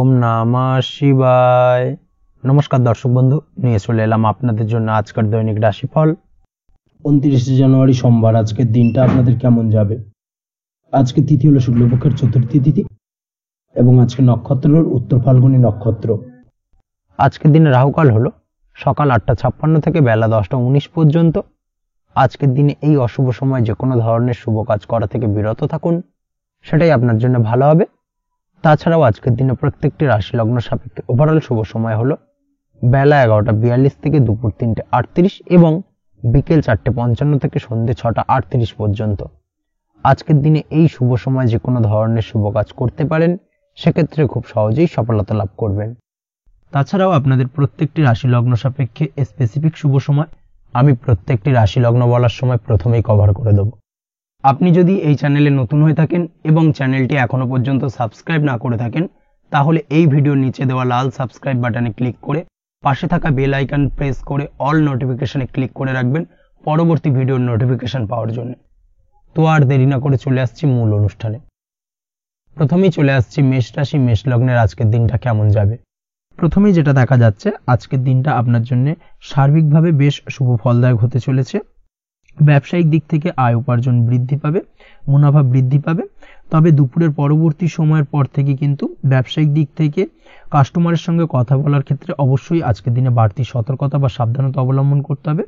ওম নমঃ শিবায়। নমস্কার দর্শক বন্ধু, নিয়ে চলে এলাম আপনাদের জন্য আজকের দৈনিক রাশিফল 29 জানুয়ারি সোমবার। আজকের দিনটা আপনাদের কেমন যাবে? আজকে তিথি হলো শুক্লপক্ষের চতুর্থী তিথি এবং আজকে নক্ষত্র হল উত্তর ফাল্গুনী নক্ষত্র। আজকের দিনে রাহুকাল হলো সকাল 8:56 থেকে বেলা 10:19 পর্যন্ত। আজকের দিনে এই অশুভ সময় যে কোনো ধরনের শুভ কাজ করা থেকে বিরত থাকুন, সেটাই আপনার জন্য ভালো হবে। তাছাড়াও আজকের দিনে প্রত্যেকটি রাশি লগ্ন সাপেক্ষে ওভারঅল শুভ সময় হলো বেলা 11:42 থেকে দুপুর 3:38 এবং বিকেল 4:55 থেকে সন্ধ্যে 6:38 পর্যন্ত। আজকের দিনে এই শুভ সময় যে কোনো ধরনের শুভ কাজ করতে পারেন, সেক্ষেত্রে খুব সহজেই সফলতা লাভ করবেন। তাছাড়াও আপনাদের প্রত্যেকটি রাশি লগ্ন সাপেক্ষে স্পেসিফিক শুভ সময় আমি প্রত্যেকটি রাশি লগ্ন বলার সময় প্রথমেই কভার করে দেব। আপনি যদি এই চ্যানেলে নতুন হয়ে থাকেন এবং চ্যানেলটি এখনো পর্যন্ত সাবস্ক্রাইব না করে থাকেন, তাহলে এই ভিডিওর নিচে দেওয়া লাল সাবস্ক্রাইব বাটনে ক্লিক করে পাশে থাকা বেল আইকন প্রেস করে অল নোটিফিকেশনে ক্লিক করে রাখবেন পরবর্তী ভিডিওর নোটিফিকেশন পাওয়ার জন্য। তো আর দেরি না করে চলে আসছি মূল অনুষ্ঠানে। প্রথমেই চলে আসছি মেষ রাশি, মেষ লগ্নের আজকের দিনটা কেমন যাবে। প্রথমেই যেটা দেখা যাচ্ছে, আজকের দিনটা আপনার জন্য সার্বিকভাবে বেশ শুভ ফলদায়ক হতে চলেছে। ব্যবসায়িক দিক থেকে আয় উপার্জন বৃদ্ধি পাবে, মুনাফা বৃদ্ধি পাবে। তবে দুপুরের পরবর্তী সময়ের পর থেকে কিন্তু ব্যবসায়িক দিক থেকে কাস্টমারের সঙ্গে কথা বলার ক্ষেত্রে অবশ্যই আজকের দিনে বাড়তি সতর্কতা বা সাবধানতা অবলম্বন করতে হবে।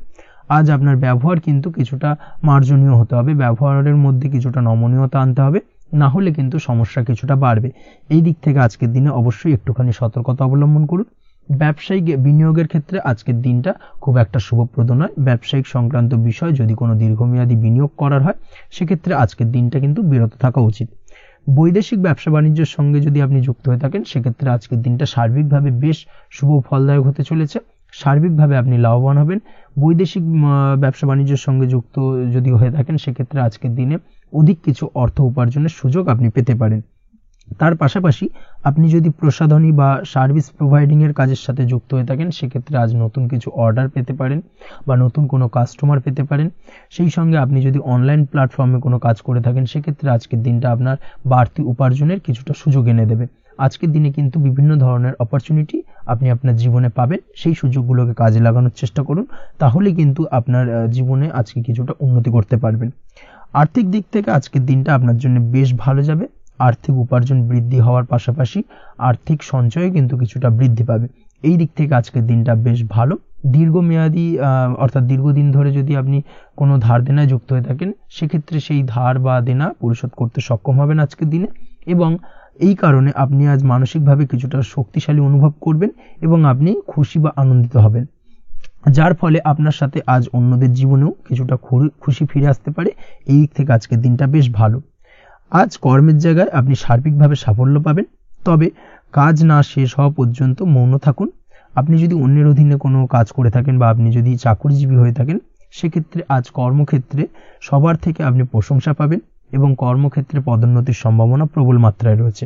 আজ আপনার ব্যবহার কিন্তু কিছুটা মার্জনীয় হতে হবে, ব্যবহারের মধ্যে কিছুটা নমনীয়তা আনতে হবে, না হলে কিন্তু সমস্যা কিছুটা বাড়বে। এই দিক থেকে আজকের দিনে অবশ্যই একটুখানি সতর্কতা অবলম্বন করুন। ব্যবসায়িক বিনিয়োগের ক্ষেত্রে আজকের দিনটা খুব একটা শুভপ্রদ নয়। ব্যবসায়িক সংক্রান্ত বিষয় যদি কোনো দীর্ঘমেয়াদী বিনিয়োগ করার হয়, সেক্ষেত্রে আজকের দিনটা কিন্তু বিরত থাকা উচিত। বৈদেশিক ব্যবসা বাণিজ্যের সঙ্গে যদি আপনি যুক্ত হয়ে থাকেন, সেক্ষেত্রে আজকের দিনটা সার্বিকভাবে বেশ শুভ ফলদায়ক হতে চলেছে। সার্বিকভাবে আপনি লাভবান হবেন। বৈদেশিক ব্যবসা বাণিজ্যের সঙ্গে যুক্ত যদি হয়ে থাকেন, সেক্ষেত্রে আজকের দিনে অধিক কিছু অর্থ উপার্জনের সুযোগ আপনি পেতে পারেন। তার পাশাপাশি আপনি যদি প্রসাধনী বা সার্ভিস প্রোভাইডিং এর কাজের সাথে যুক্ত হয়ে থাকেন, সেক্ষেত্রে আজ নতুন কিছু অর্ডার পেতে পারেন বা নতুন কোনো কাস্টমার পেতে পারেন। সেই সঙ্গে আপনি যদি অনলাইন প্ল্যাটফর্মে কোনো কাজ করে থাকেন, সেক্ষেত্রে আজকের দিনটা আপনার বাড়তি উপার্জনের কিছুটা সুযোগ এনে দেবে। আজকের দিনে কিন্তু বিভিন্ন ধরনের অপরচুনিটি আপনি আপনার জীবনে পাবেন। সেই সুযোগগুলোকে কাজে লাগানোর চেষ্টা করুন, তাহলে কিন্তু আপনার জীবনে আজকে কিছুটা উন্নতি করতে পারবেন। আর্থিক দিক থেকে আজকের দিনটা আপনার জন্য বেশ ভালো যাবে। আর্থিক উপার্জন বৃদ্ধি হওয়ার পাশাপাশি আর্থিক সঞ্চয় কিন্তু কিছুটা বৃদ্ধি পাবে। এই দিক থেকে আজকের দিনটা বেশ ভালো। দীর্ঘমেয়াদী অর্থাৎ দীর্ঘদিন ধরে যদি আপনি কোনো ধার দেনায় যুক্ত হয়ে থাকেন, সেক্ষেত্রে সেই ধার বা দেনা পরিশোধ করতে সক্ষম হবেন আজকের দিনে, এবং এই কারণে আপনি আজ মানসিকভাবে কিছুটা শক্তিশালী অনুভব করবেন এবং আপনি খুশি বা আনন্দিত হবেন, যার ফলে আপনার সাথে আজ অন্যদের জীবনেও কিছুটা খুশি ফিরে আসতে পারে। এই দিক থেকে আজকের দিনটা বেশ ভালো। আজ কর্মের জায়গায় আপনি সার্বিকভাবে সাফল্য পাবেন, তবে কাজ না শেষ হওয়া পর্যন্ত মৌন থাকুন। আপনি যদি অন্যের অধীনে কোনো কাজ করে থাকেন বা আপনি যদি চাকরিজীবী হয়ে থাকেন, সেক্ষেত্রে আজ কর্মক্ষেত্রে সবার থেকে আপনি প্রশংসা পাবেন এবং কর্মক্ষেত্রে পদোন্নতির সম্ভাবনা প্রবল মাত্রায় রয়েছে।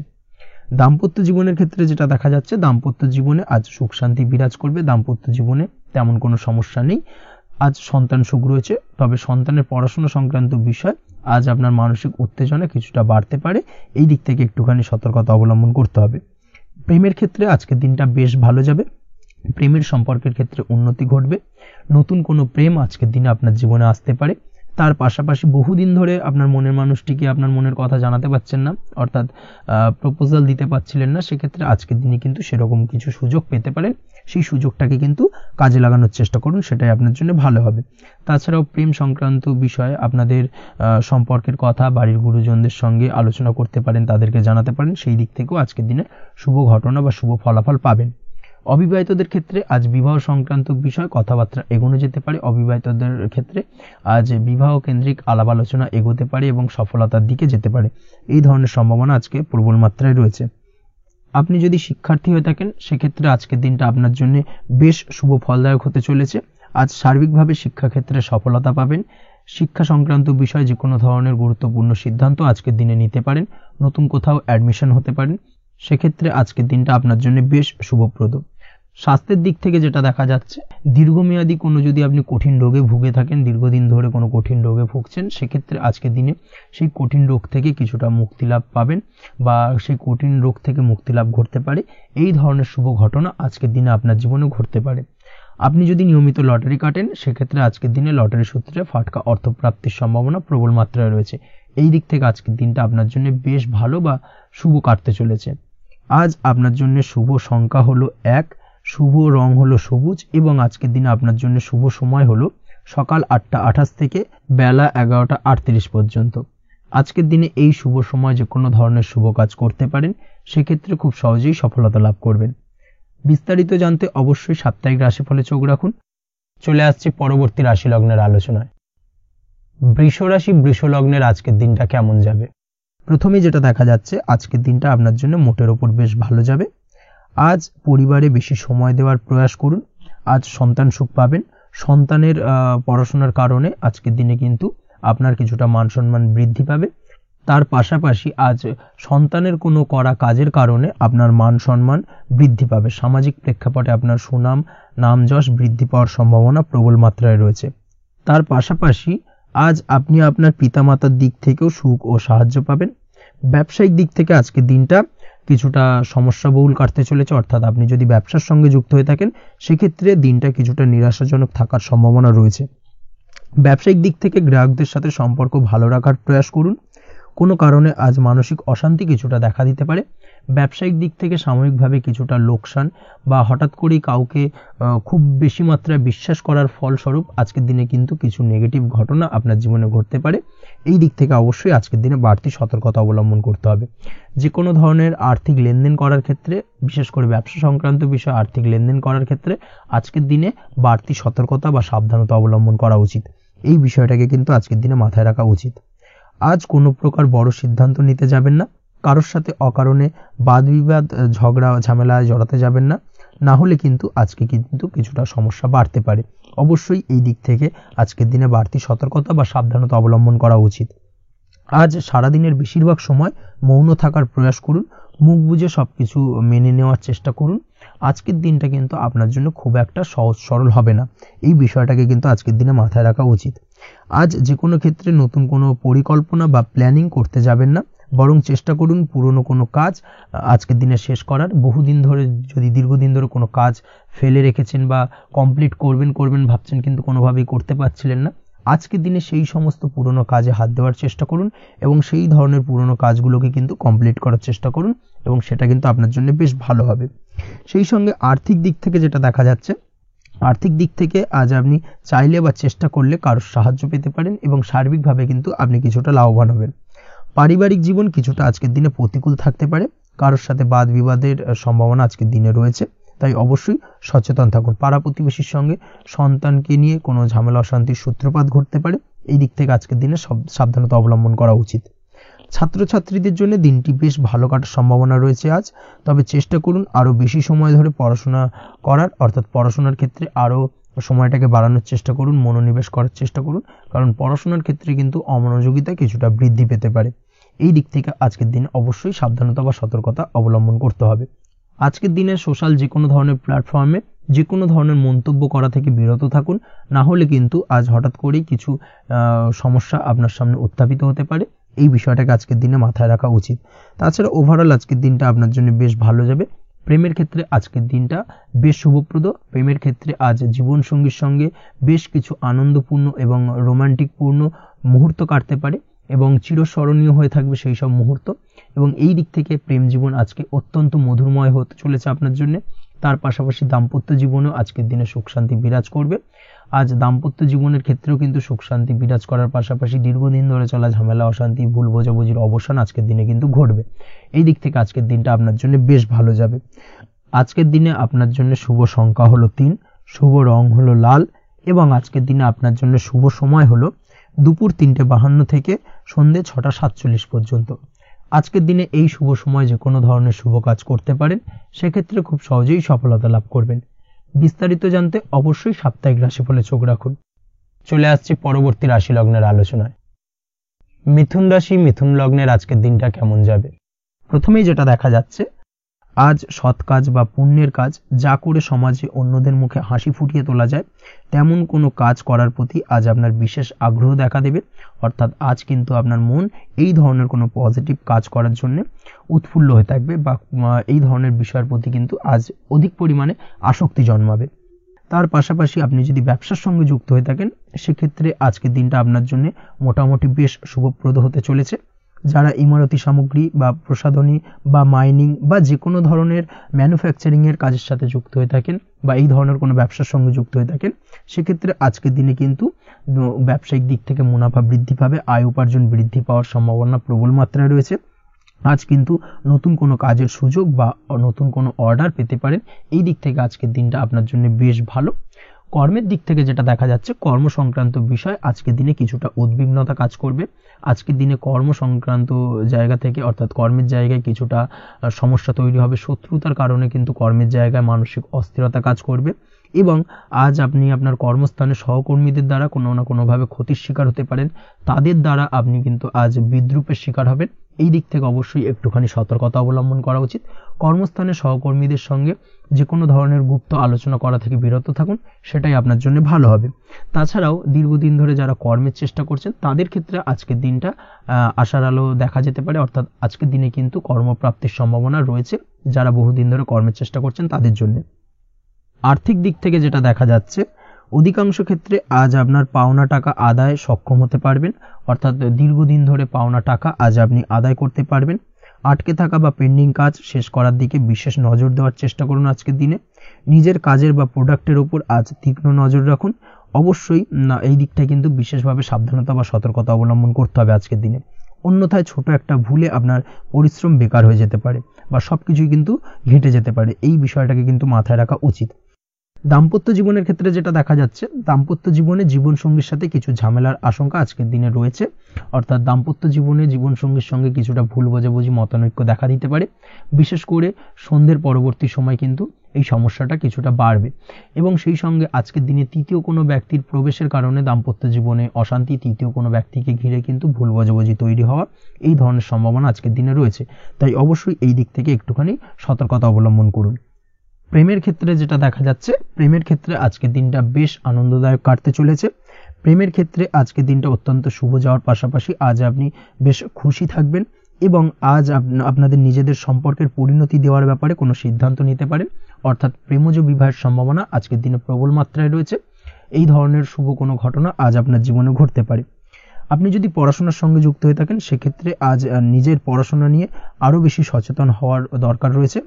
দাম্পত্য জীবনের ক্ষেত্রে যেটা দেখা যাচ্ছে, দাম্পত্য জীবনে আজ সুখ শান্তি বিরাজ করবে। দাম্পত্য জীবনে তেমন কোনো সমস্যা নেই। আজ সন্তান সুখ রয়েছে, তবে সন্তানের পড়াশোনা সংক্রান্ত বিষয় আজ আপনার মানসিক উত্তেজনা কিছুটা বাড়তে পারে। এই দিক থেকে একটুখানি সতর্কতা অবলম্বন করতে হবে। প্রেমের ক্ষেত্রে আজকের দিনটা বেশ ভালো যাবে। প্রেমের সম্পর্কের ক্ষেত্রে উন্নতি ঘটবে। নতুন কোনো প্রেম আজকের দিনে আপনার জীবনে আসতে পারে। তার পাশাপাশি বহুদিন ধরে আপনার মনের মানুষটিকে আপনার মনের কথা জানাতে পারছেন না, অর্থাৎ প্রপোজাল দিতে পারছিলেন না, সেক্ষেত্রে আজকের দিনে কিন্তু সেরকম কিছু সুযোগ পেতে পারেন। সেই সুযোগটাকে কিন্তু কাজে লাগানোর চেষ্টা করুন, সেটাই আপনার জন্য ভালো হবে। তাছাড়াও প্রেম সংক্রান্ত বিষয়ে আপনাদের সম্পর্কের কথা বাড়ির গুরুজনদের সঙ্গে আলোচনা করতে পারেন, তাদেরকে জানাতে পারেন। সেই দিক থেকেও আজকের দিনে শুভ ঘটনা বা শুভ ফলাফল পাবেন। অবিবাহিতদের ক্ষেত্রে আজ বিবাহ সংক্রান্ত বিষয় কথাবার্তা এগোনো যেতে পারে। অবিবাহিতদের ক্ষেত্রে আজ বিবাহ কেন্দ্রিক আলাপ আলোচনা এগোতে পারে এবং সফলতার দিকে যেতে পারে। এই ধরনের সম্ভাবনা আজকে প্রবল মাত্রায় রয়েছে। আপনি যদি শিক্ষার্থী হয়ে থাকেন, সেক্ষেত্রে আজকের দিনটা আপনার জন্য বেশ শুভ ফলদায়ক হতে চলেছে। আজ সার্বিকভাবে শিক্ষাক্ষেত্রে সফলতা পাবেন। শিক্ষা সংক্রান্ত বিষয় যে কোনো ধরনের গুরুত্বপূর্ণ সিদ্ধান্ত আজকের দিনে নিতে পারেন। নতুন কোথাও অ্যাডমিশন হতে পারেন, সেক্ষেত্রে আজকের দিনটা আপনার জন্য বেশ শুভপ্রদ। স্বাস্থ্যের দিক থেকে যেটা দেখা যাচ্ছে, দীর্ঘমেয়াদী কোনো যদি আপনি কঠিন রোগে ভুগে থাকেন, দীর্ঘদিন ধরে কোনো কঠিন রোগে ভুগছেন, সেক্ষেত্রে আজকের দিনে সেই কঠিন রোগ থেকে কিছুটা মুক্তি লাভ পাবেন বা সেই কঠিন রোগ থেকে মুক্তি লাভ ঘটতে পারে। এই ধরনের শুভ ঘটনা আজকের দিনে আপনার জীবনে ঘটতে পারে। আপনি যদি নিয়মিত লটারি কাটেন, সেক্ষেত্রে আজকের দিনে লটারি সূত্রে ফাটকা অর্থপ্রাপ্তির সম্ভাবনা প্রবল মাত্রায় রয়েছে। এই দিক থেকে আজকের দিনটা আপনার জন্য বেশ ভালো বা শুভ কাটতে চলেছে। আজ আপনার জন্য শুভ সংখ্যা হলো 1, শুভ রং হলো সবুজ এবং আজকের দিনে আপনার জন্য শুভ সময় হলো সকাল 8:28 থেকে বেলা 11:38 পর্যন্ত। আজকের দিনে এই শুভ সময় যে কোনো ধরনের শুভ কাজ করতে পারেন, সেক্ষেত্রে খুব সহজেই সফলতা লাভ করবেন। বিস্তারিত জানতে অবশ্যই সাপ্তাহিক রাশিফলে চোখ রাখুন। চলে আসছে পরবর্তী রাশি লগ্নের আলোচনায়। বৃষ রাশি, বৃষ লগ্নের আজকের দিনটা কেমন যাবে? প্রথমেই যেটা দেখা যাচ্ছে, আজকের দিনটা আপনার জন্য মোটের ওপর বেশ ভালো যাবে। আজ পরিবারে বেশি সময় দেওয়ার প্রয়াস করুন। আজ সন্তান সুখ পাবেন। সন্তানের পড়াশোনার কারণে আজকের দিনে কিন্তু আপনার কিছুটা মান সম্মান বৃদ্ধি পাবে। তার পাশাপাশি আজ সন্তানের কোনো করা কাজের কারণে আপনার মান সম্মান বৃদ্ধি পাবে। সামাজিক প্রেক্ষাপটে আপনার সুনাম, নাম যশ বৃদ্ধি পাওয়ার সম্ভাবনা প্রবল মাত্রায় রয়েছে। তার পাশাপাশি আজ আপনি আপনার পিতামাতার দিক থেকেও সুখ ও সাহায্য পাবেন। ব্যবসায়িক দিক থেকে আজকের দিনটা কিছুটা সমস্যাবহুল কাটতে চলেছে, অর্থাৎ আপনি যদি ব্যবসার সঙ্গে যুক্ত হয়ে থাকেন, সেক্ষেত্রে দিনটা কিছুটা নিরাশাজনক থাকার সম্ভাবনা রয়েছে। ব্যবসায়িক দিক থেকে গ্রাহকদের সাথে সম্পর্ক ভালো রাখার প্রয়াস করুন। কোনো কারণে আজ মানসিক অশান্তি কিছুটা দেখা দিতে পারে। ব্যবসায়িক দিক থেকে সাময়িকভাবে কিছুটা লোকসান বা হঠাৎ করেই কাউকে খুব বেশি মাত্রায় বিশ্বাস করার ফলস্বরূপ আজকের দিনে কিন্তু কিছু নেগেটিভ ঘটনা আপনার জীবনে ঘটতে পারে। এই দিক থেকে অবশ্যই আজকের দিনে বাড়তি সতর্কতা অবলম্বন করতে হবে। যে কোনো ধরনের আর্থিক লেনদেন করার ক্ষেত্রে, বিশেষ করে ব্যবসা সংক্রান্ত বিষয়ে আর্থিক লেনদেন করার ক্ষেত্রে আজকের দিনে বাড়তি সতর্কতা বা সাবধানতা অবলম্বন করা উচিত। এই বিষয়টাকে কিন্তু আজকের দিনে মাথায় রাখা উচিত। আজ কোনো প্রকার বড় সিদ্ধান্ত নিতে যাবেন না। কারোর সাথে অকারণে বাদ বিবাদ, ঝগড়া ঝামেলায় জড়াতে যাবেন না, না হলে কিন্তু আজকে কিন্তু কিছুটা সমস্যা বাড়তে পারে। অবশ্যই এই দিক থেকে আজকের দিনে বাড়তি সতর্কতা বা সাবধানতা অবলম্বন করা উচিত। আজ সারাদিনের বেশিরভাগ সময় মৌন থাকার প্রয়াস করুন। মুখ বুজে সবকিছু মেনে নেওয়ার চেষ্টা করুন। আজকের দিনটা কিন্তু আপনার জন্য খুব একটা সহজ সরল হবে না। এই বিষয়টাকে কিন্তু আজকের দিনে মাথায় রাখা উচিত। আজ যে কোনো ক্ষেত্রে নতুন কোনো পরিকল্পনা বা প্ল্যানিং করতে যাবেন না, বরং চেষ্টা করুন পুরনো কোনো কাজ আজকের দিনে শেষ করার। বহুদিন ধরে যদি দীর্ঘদিন ধরে কোনো কাজ ফেলে রেখেছেন বা কমপ্লিট করবেন ভাবছেন কিন্তু কোনোভাবেই করতে পারছিলেন না, আজকের দিনে সেই সমস্ত পুরনো কাজে হাত দেওয়ার চেষ্টা করুন এবং সেই ধরনের পুরনো কাজগুলোকে কিন্তু কমপ্লিট করার চেষ্টা করুন এবং সেটা কিন্তু আপনার জন্য বেশ ভালো হবে। সেই সঙ্গে আর্থিক দিক থেকে যেটা দেখা যাচ্ছে, আর্থিক দিক থেকে আজ আপনি চাইলে বা চেষ্টা করলে কারোর সাহায্য পেতে পারেন এবং সার্বিকভাবে কিন্তু আপনি কিছুটা লাভবান হবেন। পারিবারিক জীবন কিছুটা আজকের দিনে প্রতিকূল থাকতে পারে। কারোর সাথে বাদ বিবাদের সম্ভাবনা আজকের দিনে রয়েছে, তাই অবশ্যই সচেতন থাকুন। পাড়া প্রতিবেশীর সঙ্গে সন্তানকে নিয়ে কোনো ঝামেলা অশান্তির সূত্রপাত ঘটতে পারে। এই দিক থেকে আজকের দিনে সাবধানতা অবলম্বন করা উচিত। ছাত্রছাত্রীদের জন্য দিনটি বেশ ভালো কাটার সম্ভাবনা রয়েছে আজ। তবে চেষ্টা করুন আরও বেশি সময় ধরে পড়াশোনা করার, অর্থাৎ পড়াশোনার ক্ষেত্রে আরও সময়টাকে বাড়ানোর চেষ্টা করুন, মনোনিবেশ করার চেষ্টা করুন, কারণ পড়াশোনার ক্ষেত্রে কিন্তু অমনোযোগিতা কিছুটা বৃদ্ধি পেতে পারে। এই দিক থেকে আজকের দিনে অবশ্যই সাবধানতা বা সতর্কতা অবলম্বন করতে হবে। আজকের দিনে সোশ্যাল যে কোনো ধরনের প্ল্যাটফর্মে যে কোনো ধরনের মন্তব্য করা থেকে বিরত থাকুন, না হলে কিন্তু আজ হঠাৎ করেই কিছু সমস্যা আপনার সামনে উত্থাপিত হতে পারে। এই বিষয়টাকে আজকের দিনে মাথায় রাখা উচিত। তাছাড়া ওভারঅল আজকের দিনটা আপনার জন্য বেশ ভালো যাবে। প্রেমের ক্ষেত্রে আজকের দিনটা বেশ শুভপ্রদ। প্রেমের ক্ষেত্রে আজ জীবনসঙ্গীর সঙ্গে বেশ কিছু আনন্দপূর্ণ এবং রোমান্টিকপূর্ণ মুহূর্ত কাটতে পারে এবং চিরস্মরণীয় হয়ে থাকবে সেই সব মুহূর্ত, এবং এই দিক থেকে প্রেম জীবন আজকে অত্যন্ত মধুরময় হতে চলেছে আপনার জন্য। তার পাশাপাশি দাম্পত্য জীবনেও আজকের দিনে সুখ শান্তি বিরাজ করবে। আজ দাম্পত্য জীবনের ক্ষেত্রেও কিন্তু সুখ শান্তি বিরাজ করার পাশাপাশি দীর্ঘদিন ধরে চলা ঝামেলা অশান্তি ভুল বোঝাবুঝির অবসান আজকের দিনে কিন্তু ঘটবে। এই দিক থেকে আজকের দিনটা আপনার জন্য বেশ ভালো যাবে। আজকের দিনে আপনার জন্য শুভ সংখ্যা হলো 3, শুভ রং হলো লাল এবং আজকের দিনে আপনার জন্য শুভ সময় হলো দুপুর 3:52 থেকে সন্ধ্যে 6:47 পর্যন্ত। আজকের দিনে এই শুভ সময় যে কোনো ধরনের শুভ কাজ করতে পারেন, সেক্ষেত্রে খুব সহজেই সফলতা লাভ করবেন। বিস্তারিত জানতে অবশ্যই সাপ্তাহিক রাশিফলে চোখ রাখুন। চলে আসছি পরবর্তী রাশি লগ্নের আলোচনায়। মিথুন রাশি, মিথুন লগ্নের আজকের দিনটা কেমন যাবে? প্রথমেই যেটা দেখা যাচ্ছে, আজ সৎ কাজ বা পুণ্যের কাজ যা করে সমাজে অন্যদের মুখে হাসি ফুটিয়ে তোলা যায় তেমন কোনো কাজ করার প্রতি আজ আপনার বিশেষ আগ্রহ দেখা দেবে। অর্থাৎ আজ কিন্তু আপনার মন এই ধরনের কোনো পজিটিভ কাজ করার জন্য উৎফুল্ল হয়ে থাকবে বা এই ধরনের বিষয়ের প্রতি কিন্তু আজ অধিক পরিমাণে আসক্তি জন্মাবে। তার পাশাপাশি আপনি যদি ব্যবসার সঙ্গে যুক্ত হয়ে থাকেন সেক্ষেত্রে আজকের দিনটা আপনার জন্য মোটামুটি বেশ শুভপ্রদ হতে চলেছে। যারা ইমারতি সামগ্রী বা প্রসাধনী বা মাইনিং বা যে কোনো ধরনের ম্যানুফ্যাকচারিংয়ের কাজের সাথে যুক্ত হয়ে থাকেন বা এই ধরনের কোনো ব্যবসার সঙ্গে যুক্ত হয়ে থাকেন সেক্ষেত্রে আজকের দিনে কিন্তু ব্যবসায়িক দিক থেকে মুনাফা বৃদ্ধি পাবে, আয় উপার্জন বৃদ্ধি পাওয়ার সম্ভাবনা প্রবল মাত্রায় রয়েছে। আজ কিন্তু নতুন কোনো কাজের সুযোগ বা নতুন কোনো অর্ডার পেতে পারেন। এই দিক থেকে আজকের দিনটা আপনার জন্য বেশ ভালো। কর্মের দিক থেকে যেটা দেখা যাচ্ছে কর্ম সংক্রান্ত বিষয় আজকের দিনে কিছুটা উদ্বিগ্নতা কাজ করবে। আজকের দিনে কর্ম সংক্রান্ত জায়গা থেকে অর্থাৎ কর্মের জায়গায় কিছুটা সমস্যা তৈরি হবে। শত্রুতার কারণে কিন্তু কর্মের জায়গায় মানসিক অস্থিরতা কাজ করবে এবং আজ আপনি আপনার কর্মস্থানে সহকর্মীদের দ্বারা কোনো না কোনোভাবে ক্ষতির শিকার হতে পারেন। তাদের দ্বারা আপনি কিন্তু আজ বিদ্রূপের শিকার হবেন। এই দিক থেকে অবশ্যই একটুখানি সতর্কতা অবলম্বন করা উচিত। কর্মস্থানে সহকর্মীদের সঙ্গে যে কোনো ধরনের গুপ্ত আলোচনা করা থেকে বিরত থাকুন, সেটাই আপনার জন্য ভালো হবে। তাছাড়াও দীর্ঘদিন ধরে যারা কর্মের চেষ্টা করছেন তাদের ক্ষেত্রে আজকের দিনটা আশার আলো দেখা যেতে পারে। অর্থাৎ আজকের দিনে কিন্তু কর্মপ্রাপ্তির সম্ভাবনা রয়েছে যারা বহুদিন ধরে কর্মের চেষ্টা করছেন তাদের জন্য। আর্থিক দিক থেকে যেটা দেখা যাচ্ছে অধিকাংশ ক্ষেত্রে আজ আপনার পাওনা টাকা আদায় সক্ষম হতে পারবেন। অর্থাৎ দীর্ঘদিন ধরে পাওনা টাকা আজ আপনি আদায় করতে পারবেন। আটকে থাকা বা পেন্ডিং কাজ শেষ করার দিকে বিশেষ নজর দেওয়ার চেষ্টা করুন। আজকের দিনে নিজের কাজের বা প্রোডাক্টের উপর আজ তীক্ষ্ণ নজর রাখুন। অবশ্যই এই দিকটা কিন্তু বিশেষভাবে সাবধানতা বা সতর্কতা অবলম্বন করতে হবে আজকের দিনে। অন্যথায় ছোট একটা ভুলে আপনার পরিশ্রম বেকার হয়ে যেতে পারে বা সবকিছুই কিন্তু ঘেটে যেতে পারে। এই বিষয়টাকে কিন্তু মাথায় রাখা উচিত। দাম্পত্য জীবনের ক্ষেত্রে যেটা দেখা যাচ্ছে দাম্পত্য জীবনে জীবনসঙ্গীর সাথে কিছু ঝামেলার আশঙ্কা আজকের দিনে রয়েছে। অর্থাৎ দাম্পত্য জীবনে জীবনসঙ্গীর সঙ্গে কিছুটা ভুল বোঝাবুঝি মতানৈক্য দেখা দিতে পারে। বিশেষ করে সন্ধ্যের পরবর্তী সময় কিন্তু এই সমস্যাটা কিছুটা বাড়বে এবং সেই সঙ্গে আজকের দিনে তৃতীয় কোনো ব্যক্তির প্রবেশের কারণে দাম্পত্য জীবনে অশান্তি, তৃতীয় কোনো ব্যক্তিকে ঘিরে কিন্তু ভুল বোঝাবুঝি তৈরি হওয়া এই ধরনের সম্ভাবনা আজকের দিনে রয়েছে। তাই অবশ্যই এই দিক থেকে একটুখানি সতর্কতা অবলম্বন করুন। প্রেমের ক্ষেত্রে যেটা দেখা যাচ্ছে প্রেমের ক্ষেত্রে আজকের দিনটা বেশ আনন্দদায়ক কাটতে চলেছে। প্রেমের ক্ষেত্রে আজকের দিনটা অত্যন্ত শুভ যাওয়ার পাশাপাশি আজ আপনি বেশ খুশি থাকবেন এবং আজ আপনাদের নিজেদের সম্পর্কের পরিণতি দেওয়ার ব্যাপারে কোনো সিদ্ধান্ত নিতে পারেন। অর্থাৎ প্রেমজ বিবাহের সম্ভাবনা আজকের দিনে প্রবল মাত্রায় রয়েছে। এই ধরনের শুভ কোনো ঘটনা আজ আপনার জীবনে ঘটতে পারে। আপনি যদি পড়াশোনার সঙ্গে যুক্ত হয়ে থাকেন সেক্ষেত্রে আজ নিজের পড়াশোনা নিয়ে আরও বেশি সচেতন হওয়ার দরকার রয়েছে।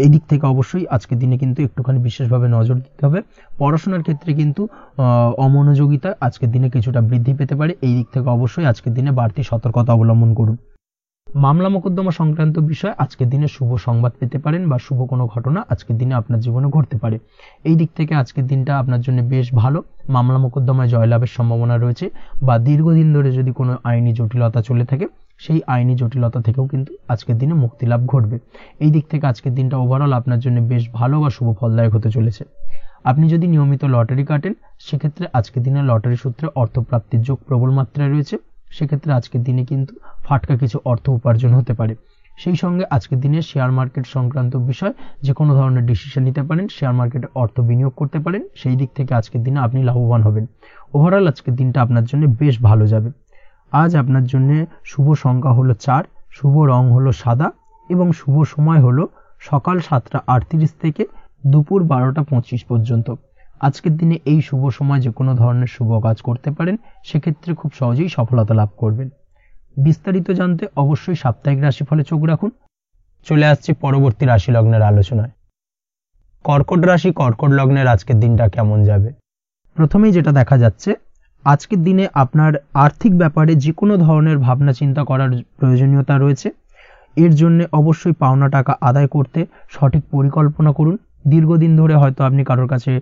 এই দিক থেকে অবশ্যই আজকের দিনে কিন্তু একটুখানি বিশেষভাবে নজর দিতে হবে। পড়াশোনার ক্ষেত্রে কিন্তু অমনোযোগিতা আজকের দিনে কিছুটা বৃদ্ধি পেতে পারে। এই দিক থেকে অবশ্যই আজকের দিনে বাড়তি সতর্কতা অবলম্বন করুন। মামলা মোকদ্দমা সংক্রান্ত বিষয় আজকের দিনে শুভ সংবাদ পেতে পারেন বা শুভ কোনো ঘটনা আজকের দিনে আপনার জীবনে ঘটতে পারে। এই দিক থেকে আজকের দিনটা আপনার জন্য বেশ ভালো। মামলা মোকদ্দমায় জয়লাভের সম্ভাবনা রয়েছে বা দীর্ঘদিন ধরে যদি কোনো আইনি জটিলতা চলে থাকে সেই আইনি জটিলতা থেকেও কিন্তু আজকের দিনে মুক্তি লাভ ঘটবে। এই দিক থেকে আজকের দিনটা ওভারঅল আপনার জন্য বেশ ভালো বা শুভ ফলদায়ক হতে চলেছে। আপনি যদি নিয়মিত লটারি কাটেন সেক্ষেত্রে আজকের দিনে লটারি সূত্রে অর্থপ্রাপ্তির যোগ প্রবল মাত্রায় রয়েছে। সেক্ষেত্রে আজকের দিনে কিন্তু ফাটকা কিছু অর্থ উপার্জন হতে পারে। সেই সঙ্গে আজকের দিনে শেয়ার মার্কেট সংক্রান্ত বিষয় যে কোনো ধরনের ডিসিশন নিতে পারেন, শেয়ার মার্কেটে অর্থ বিনিয়োগ করতে পারেন। সেই দিক থেকে আজকের দিনে আপনি লাভবান হবেন। ওভারঅল আজকের দিনটা আপনার জন্য বেশ ভালো যাবে। আজ আপনার জন্য শুভ সংখ্যা হলো 4, শুভ রং হলো সাদা এবং শুভ সময় হলো সকাল 7:38 থেকে দুপুর 12:25 পর্যন্ত। আজকের দিনে এই শুভ সময় যে কোনো ধরনের শুভ কাজ করতে পারেন, সেক্ষেত্রে খুব সহজেই সফলতা লাভ করবেন। বিস্তারিত জানতে অবশ্যই সাপ্তাহিক রাশিফলে চোখ রাখুন। চলে আসছে পরবর্তী রাশি লগ্নের আলোচনায়। কর্কট রাশি কর্কট লগ্নের আজকের দিনটা কেমন যাবে? প্রথমেই যেটা দেখা যাচ্ছে আজকের দিনে আপনার আর্থিক ব্যাপারে যে কোনো ধরনের ভাবনা চিন্তা করার প্রয়োজনীয়তা রয়েছে। এর জন্য অবশ্যই পাওনা টাকা আদায় করতে সঠিক পরিকল্পনা করুন। দীর্ঘদিন ধরে হয়তো আপনি কারোর কাছে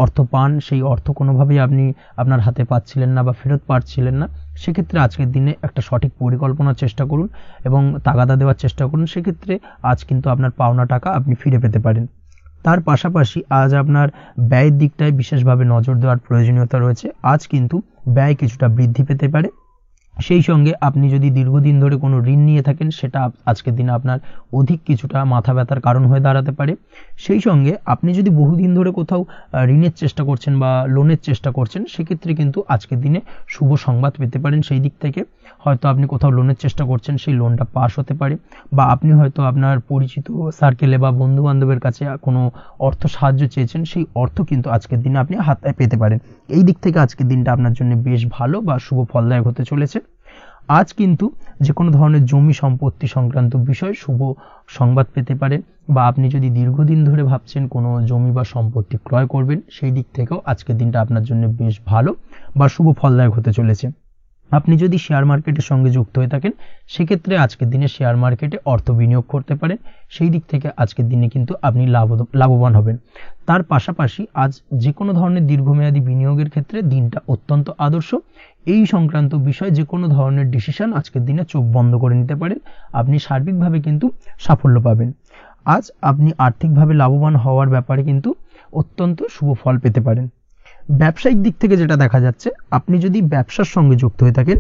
অর্থ পান, সেই অর্থ কোনোভাবেই আপনি আপনার হাতে পাচ্ছিলেন না বা ফেরত পাচ্ছিলেন না। সেক্ষেত্রে আজকের দিনে একটা সঠিক পরিকল্পনার চেষ্টা করুন এবং তাগাদা দেওয়ার চেষ্টা করুন। সেক্ষেত্রে আজ কিন্তু আপনার পাওনা টাকা আপনি ফিরে পেতে পারেন। তার পাশাপাশি আজ আপনার ব্যয়ের দিকটায় বিশেষভাবে নজর দেওয়ার প্রয়োজনীয়তা রয়েছে। আজ কিন্তু ব্যয় কিছুটা বৃদ্ধি পেতে পারে। সেই সঙ্গে আপনি যদি দীর্ঘদিন ধরে কোনো ঋণ নিয়ে থাকেন সেটা আজকের দিনে আপনার অধিক কিছুটা মাথা ব্যথার কারণ হয়ে দাঁড়াতে পারে। সেই সঙ্গে আপনি যদি বহুদিন ধরে কোথাও ঋণের চেষ্টা করছেন বা লোনের চেষ্টা করছেন, সেক্ষেত্রে কিন্তু আজকের দিনে শুভ সংবাদ পেতে পারেন। সেই দিক থেকে হয়তো আপনি কোথাও লোনের চেষ্টা করছেন, সেই লোনটা পাস হতে পারে, বা আপনি হয়তো আপনার পরিচিত সার্কেলে বা বন্ধু বান্ধবের কাছে কোনো অর্থ সাহায্য চেয়েছেন, সেই অর্থ কিন্তু আজকের দিনে আপনি হাতে পেতে পারেন। এই দিক থেকে আজকের দিনটা আপনার জন্য বেশ ভালো বা শুভ ফলদায়ক হতে চলেছে। আজ কিন্তু যে কোনো ধরনের জমি সম্পত্তি সংক্রান্ত বিষয় শুভ সংবাদ পেতে পারেন, বা আপনি যদি দীর্ঘদিন ধরে ভাবছেন কোনো জমি বা সম্পত্তি ক্রয় করবেন, সেই দিক থেকেও আজকের দিনটা আপনার জন্য বেশ ভালো বা শুভ ফলদায়ক হতে চলেছে। আপনি যদি শেয়ার মার্কেটের সঙ্গে যুক্ত হয়ে থাকেন, সেক্ষেত্রে আজকের দিনে শেয়ার মার্কেটে অর্থ বিনিয়োগ করতে পারেন। সেই দিক থেকে আজকের দিনে কিন্তু আপনি লাভবান হবেন। তার পাশাপাশি আজ যে কোনো ধরনের দীর্ঘমেয়াদী বিনিয়োগের ক্ষেত্রে দিনটা অত্যন্ত আদর্শ। এই সংক্রান্ত বিষয় যে কোনো ধরনের ডিসিশন আজকের দিনে চোখ বন্ধ করে নিতে পারেন, আপনি সার্বিকভাবে কিন্তু সাফল্য পাবেন। আজ আপনি আর্থিকভাবে লাভবান হওয়ার ব্যাপারে কিন্তু অত্যন্ত শুভ ফল পেতে পারেন। ব্যবসায়িক দিক থেকে যেটা দেখা যাচ্ছে, আপনি যদি ব্যবসার সঙ্গে যুক্ত হয়ে থাকেন,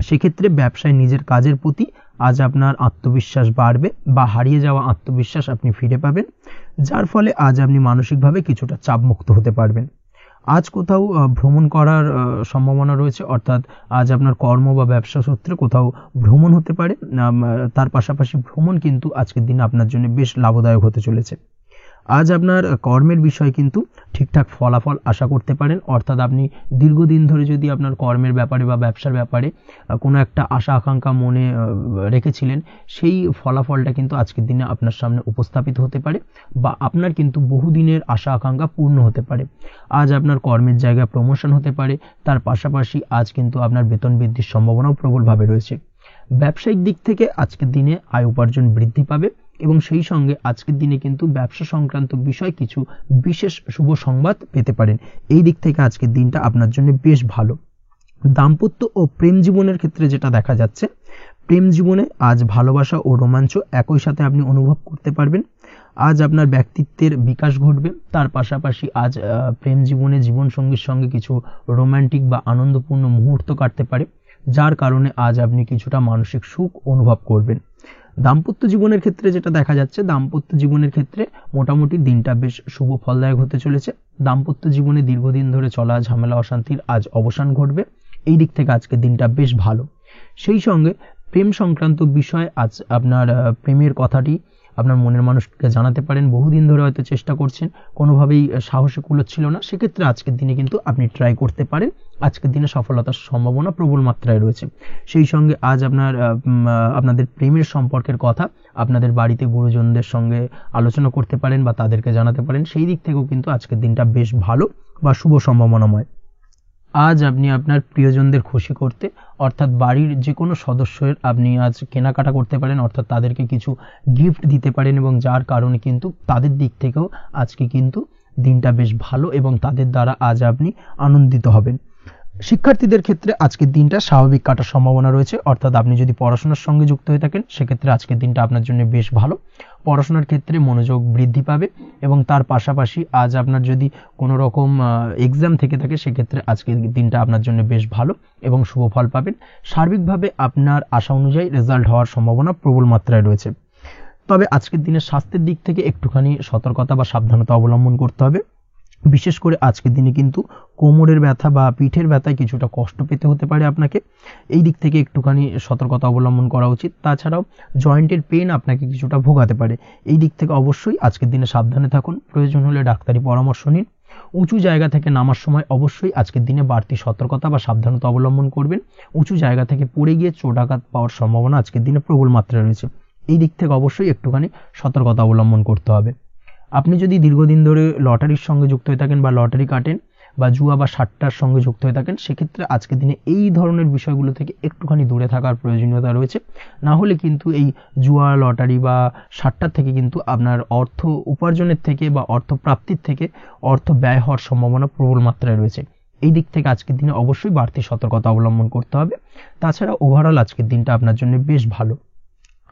সেক্ষেত্রে ব্যবসায় নিজের কাজের প্রতি আজ আপনার আত্মবিশ্বাস বাড়বে, বা হারিয়ে যাওয়া আত্মবিশ্বাস আপনি ফিরে পাবেন, যার ফলে আজ আপনি মানসিকভাবে কিছুটা চাপমুক্ত হতে পারবেন। আজ কোথাও ভ্রমণ করার সম্ভাবনা রয়েছে, অর্থাৎ আজ আপনার কর্ম বা ব্যবসা সূত্রে কোথাও ভ্রমণ হতে পারে। তার পাশাপাশি ভ্রমণ কিন্তু আজকের দিনে আপনার জন্য বেশ লাভদায়ক হতে চলেছে। আজ আপনার কর্মের বিষয় কিন্তু ঠিকঠাক ফলাফল আশা করতে পারেন, অর্থাৎ আপনি দীর্ঘদিন ধরে যদি আপনার কর্মের ব্যাপারে বা ব্যবসার ব্যাপারে কোনো একটা আশা আকাঙ্ক্ষা মনে রেখেছিলেন, সেই ফলাফলটা কিন্তু আজকের দিনে আপনার সামনে উপস্থাপিত হতে পারে, বা আপনার কিন্তু বহুদিনের আশা আকাঙ্ক্ষা পূর্ণ হতে পারে। আজ আপনার কর্মের জায়গায় প্রমোশন হতে পারে। তার পাশাপাশি আজ কিন্তু আপনার বেতন বৃদ্ধির সম্ভাবনাও প্রবলভাবে রয়েছে। ব্যবসায়িক দিক থেকে আজকের দিনে আয় উপার্জন বৃদ্ধি পাবে, এবং সেই সঙ্গে আজকের দিনে কিন্তু ব্যবসা সংক্রান্ত বিষয় কিছু বিশেষ শুভ সংবাদ পেতে পারেন। এই দিক থেকে আজকের দিনটা আপনার জন্য বেশ ভালো। দাম্পত্য ও প্রেম জীবনের ক্ষেত্রে যেটা দেখা যাচ্ছে, প্রেম জীবনে আজ ভালোবাসা ও রোমাঞ্চ একই সাথে আপনি অনুভব করতে পারবেন। আজ আপনার ব্যক্তিত্বের বিকাশ ঘটবে। তার পাশাপাশি আজ প্রেম জীবনে জীবনসঙ্গীর সঙ্গে কিছু রোমান্টিক বা আনন্দপূর্ণ মুহূর্ত কাটতে পারে, যার কারণে আজ আপনি কিছুটা মানসিক সুখ অনুভব করবেন। দাম্পত্য জীবনের ক্ষেত্রে যেটা দেখা যাচ্ছে, দাম্পত্য জীবনের ক্ষেত্রে মোটামুটি দিনটা বেশ শুভ ফলদায়ক হতে চলেছে। দাম্পত্য জীবনে দীর্ঘদিন ধরে চলা ঝামেলা অশান্তির আজ অবসান ঘটবে। এই দিক থেকে আজকের দিনটা বেশ ভালো। সেই সঙ্গে প্রেম সংক্রান্ত বিষয় আজ আপনার প্রেমের কথাটি আপনার মনের মানুষকে জানাতে পারেন। বহুদিন ধরে হয়তো চেষ্টা করছেন, কোনোভাবেই সাহসে কুলোচ্ছিল না, সেক্ষেত্রে আজকের দিনে কিন্তু আপনি ট্রাই করতে পারেন। আজকের দিনে সফলতার সম্ভাবনা প্রবল মাত্রায় রয়েছে। সেই সঙ্গে আজ আপনাদের প্রেমের সম্পর্কের কথা আপনাদের বাড়িতে গুরুজনদের সঙ্গে আলোচনা করতে পারেন, বা তাদেরকে জানাতে পারেন। সেই দিক থেকেও কিন্তু আজকের দিনটা বেশ ভালো বা শুভ সম্ভাবনাময়। আজ আপনি আপনার প্রিয়জনদের খুশি করতে, অর্থাৎ বাড়ির যে কোনো সদস্যের আপনি আজ কেনাকাটা করতে পারেন, অর্থাৎ তাদেরকে কিছু গিফট দিতে পারেন, এবং যার কারণে কিন্তু তাদের দিক থেকেও আজকে কিন্তু দিনটা বেশ ভালো, এবং তাদের দ্বারা আজ আপনি আনন্দিত হবেন। শিক্ষার্থীদের ক্ষেত্রে আজকের দিনটা স্বাভাবিক কাটার সম্ভাবনা রয়েছে, অর্থাৎ আপনি যদি পড়াশোনার সঙ্গে যুক্ত হয়ে থাকেন, সেক্ষেত্রে আজকের দিনটা আপনার জন্য বেশ ভালো। পড়াশোনার ক্ষেত্রে মনোযোগ বৃদ্ধি পাবে, এবং তার পাশাপাশি আজ আপনার যদি কোনো রকম এক্সাম থেকে থাকে, সেক্ষেত্রে আজকের দিনটা আপনার জন্য বেশ ভালো এবং শুভ ফল পাবেন। সার্বিকভাবে আপনার আশা অনুযায়ী রেজাল্ট হওয়ার সম্ভাবনা প্রবল মাত্রায় রয়েছে। তবে আজকের দিনে স্বাস্থ্যের দিক থেকে একটুখানি সতর্কতা বা সাবধানতা অবলম্বন করতে হবে। বিশেষ করে আজকের দিনে কিন্তু কোমরের ব্যথা বা পিঠের ব্যথায় কিছুটা কষ্ট পেতে হতে পারে আপনাকে। এই দিক থেকে একটুখানি সতর্কতা অবলম্বন করা উচিত। তাছাড়াও জয়েন্টের পেন আপনাকে কিছুটা ভোগাতে পারে। এই দিক থেকে অবশ্যই আজকের দিনে সাবধানে থাকুন। প্রয়োজন হলে ডাক্তারি পরামর্শ নিন। উঁচু জায়গা থেকে নামার সময় অবশ্যই আজকের দিনে বাড়তি সতর্কতা বা সাবধানতা অবলম্বন করবেন। উঁচু জায়গা থেকে পড়ে গিয়ে চোটাঘাত পাওয়ার সম্ভাবনা আজকের দিনে প্রবল মাত্রায় রয়েছে। এই দিক থেকে অবশ্যই একটুখানি সতর্কতা অবলম্বন করতে হবে। আপনি যদি দীর্ঘদিন ধরে লটারির সঙ্গে যুক্ত হয়ে থাকেন, বা লটারি কাটেন, বা জুয়া বা সাট্টার সঙ্গে যুক্ত হয়ে থাকেন, সেক্ষেত্রে আজকের দিনে এই ধরনের বিষয়গুলো থেকে একটুখানি দূরে থাকার প্রয়োজনীয়তা রয়েছে। না হলে কিন্তু এই জুয়া, লটারি বা সাট্টার থেকে কিন্তু আপনার অর্থ উপার্জনের থেকে বা অর্থ প্রাপ্তির থেকে অর্থ ব্যয় হওয়ার সম্ভাবনা প্রবল মাত্রায় রয়েছে। এই দিক থেকে আজকের দিনে অবশ্যই বাড়তি সতর্কতা অবলম্বন করতে হবে। তাছাড়া ওভারঅল আজকের দিনটা আপনার জন্য বেশ ভালো।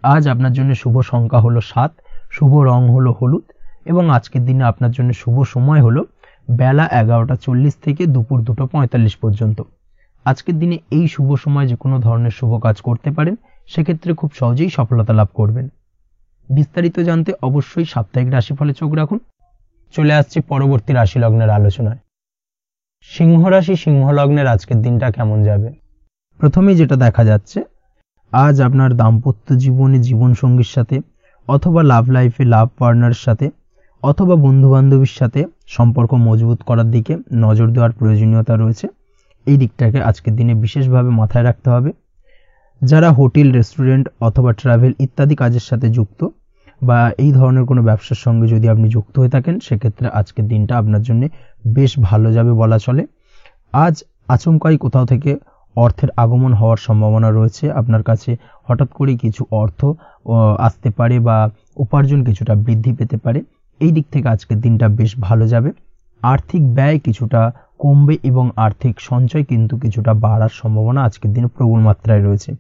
আজ আপনার জন্য শুভ সংখ্যা হলো 7, শুভ রং হলো হলুদ, এবং আজকের দিনে আপনার জন্য শুভ সময় হলো বেলা 11:40 থেকে দুপুর 2:45 পর্যন্ত। আজকের দিনে এই শুভ সময় যে কোনো ধরনের শুভ কাজ করতে পারেন, সেক্ষেত্রে খুব সহজেই সফলতা লাভ করবেন। বিস্তারিত জানতে অবশ্যই সাপ্তাহিক রাশিফলে চোখ রাখুন। চলে আসছি পরবর্তী রাশি লগ্নের আলোচনায়। সিংহ রাশি, সিংহ লগ্নের আজকের দিনটা কেমন যাবে? প্রথমেই যেটা দেখা যাচ্ছে, আজ আপনার দাম্পত্য জীবনে জীবনসঙ্গীর সাথে অথবা লাভ লাইফে লাভ পার্টনারের সাথে অথবা বন্ধু বান্ধবীর সাথে সম্পর্ক মজবুত করার দিকে নজর দেওয়ার প্রয়োজনীয়তা রয়েছে। এই দিকটাকে আজকের দিনে বিশেষভাবে মাথায় রাখতে হবে। যারা হোটেল, রেস্টুরেন্ট অথবা ট্রাভেল ইত্যাদি কাজের সাথে যুক্ত বা এই ধরনের কোনো ব্যবসার সঙ্গে যদি আপনি যুক্ত হয়ে থাকেন, সেক্ষেত্রে আজকের দিনটা আপনার জন্য বেশ ভালো যাবে বলা চলে। আজ আচমকাই কোথাও থেকে অর্থের আগমন হওয়ার সম্ভাবনা রয়েছে। আপনার কাছে হঠাৎ করেই কিছু অর্থ আসতে পারে বা উপার্জন কিছুটা বৃদ্ধি পেতে পারে। এই দিক থেকে আজকের দিনটা বেশ ভালো যাবে। আর্থিক ব্যয় কিছুটা কমবে এবং আর্থিক সঞ্চয় কিন্তু কিছুটা বাড়ার সম্ভাবনা আজকের দিনে প্রবল মাত্রায় রয়েছে।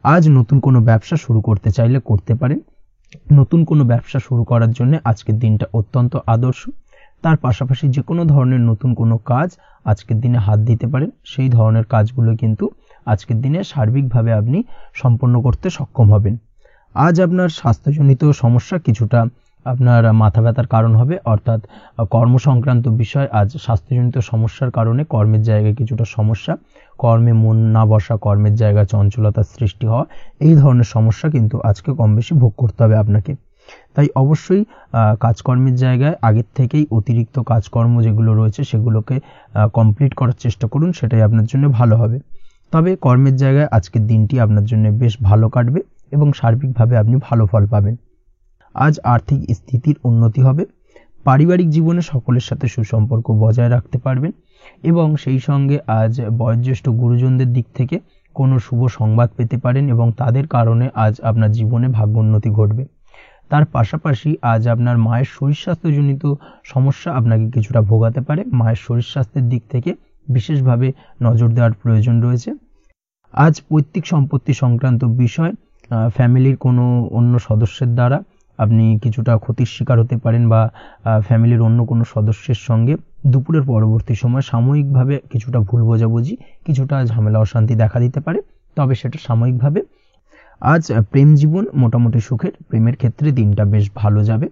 আজ নতুন কোনো ব্যবসা শুরু করতে চাইলে করতে পারেন। নতুন কোনো ব্যবসা শুরু করার জন্য আজকের দিনটা অত্যন্ত আদর্শ। তার পাশাপাশি যে কোনো ধরনের নতুন কোনো কাজ আজকের দিনে হাত দিতে পারেন। সেই ধরনের কাজগুলো কিন্তু আজকের দিনে সার্বিকভাবে আপনি সম্পন্ন করতে সক্ষম হবেন। আজ আপনার স্বাস্থ্যজনিত সমস্যা কিছুটা আপনার মাথা ব্যথার কারণ হবে, অর্থাৎ কর্ম সংক্রান্ত বিষয়। আজ স্বাস্থ্যজনিত সমস্যার কারণে কর্মের জায়গায় কিছুটা সমস্যা, কর্মে মন না বসা, কর্মের জায়গায় চঞ্চলতার সৃষ্টি হওয়া, এই ধরনের সমস্যা কিন্তু আজকে কম বেশি ভোগ করতে হবে আপনাকে। তাই অবশ্যই কাজকর্মের জায়গায় আগের থেকেই অতিরিক্ত কাজকর্ম যেগুলো রয়েছে সেগুলোকে কমপ্লিট করার চেষ্টা করুন, সেটাই আপনার জন্য ভালো হবে। তবে কর্মের জায়গায় আজকের দিনটি আপনার জন্য বেশ ভালো কাটবে এবং সার্বিকভাবে আপনি ভালো ফল পাবেন। আজ আর্থিক স্থিতির উন্নতি হবে। পারিবারিক জীবনে সকলের সাথে সুসম্পর্ক বজায় রাখতে পারবেন এবং সেই সঙ্গে আজ বয়োজ্যেষ্ঠ গুরুজনদের দিক থেকে কোনো শুভ সংবাদ পেতে পারেন এবং তাদের কারণে আজ আপনার জীবনে ভাগ্যোন্নতি ঘটবে। তার পাশাপাশি আজ আপনার মায়ের শরীর স্বাস্থ্যজনিত সমস্যা আপনাকে কিছুটা ভোগাতে পারে। মায়ের শরীর স্বাস্থ্যের দিক থেকে বিশেষভাবে নজর দেওয়ার প্রয়োজন রয়েছে। আজ পৈতৃক সম্পত্তি সংক্রান্ত বিষয়, ফ্যামিলির কোনো অন্য সদস্যের দ্বারা আপনি কিছুটা ক্ষতির শিকার হতে পারেন বা ফ্যামিলির অন্য কোনো সদস্যের সঙ্গে দুপুরের পরবর্তী সময় সাময়িকভাবে কিছুটা ভুল বোঝাবুঝি, কিছুটা ঝামেলা অশান্তি দেখা দিতে পারে, তবে সেটা সাময়িকভাবে। আজ প্রেম জীবন মোটামুটি সুখের। প্রেমের ক্ষেত্রে দিনটা বেশ ভালো যাবে।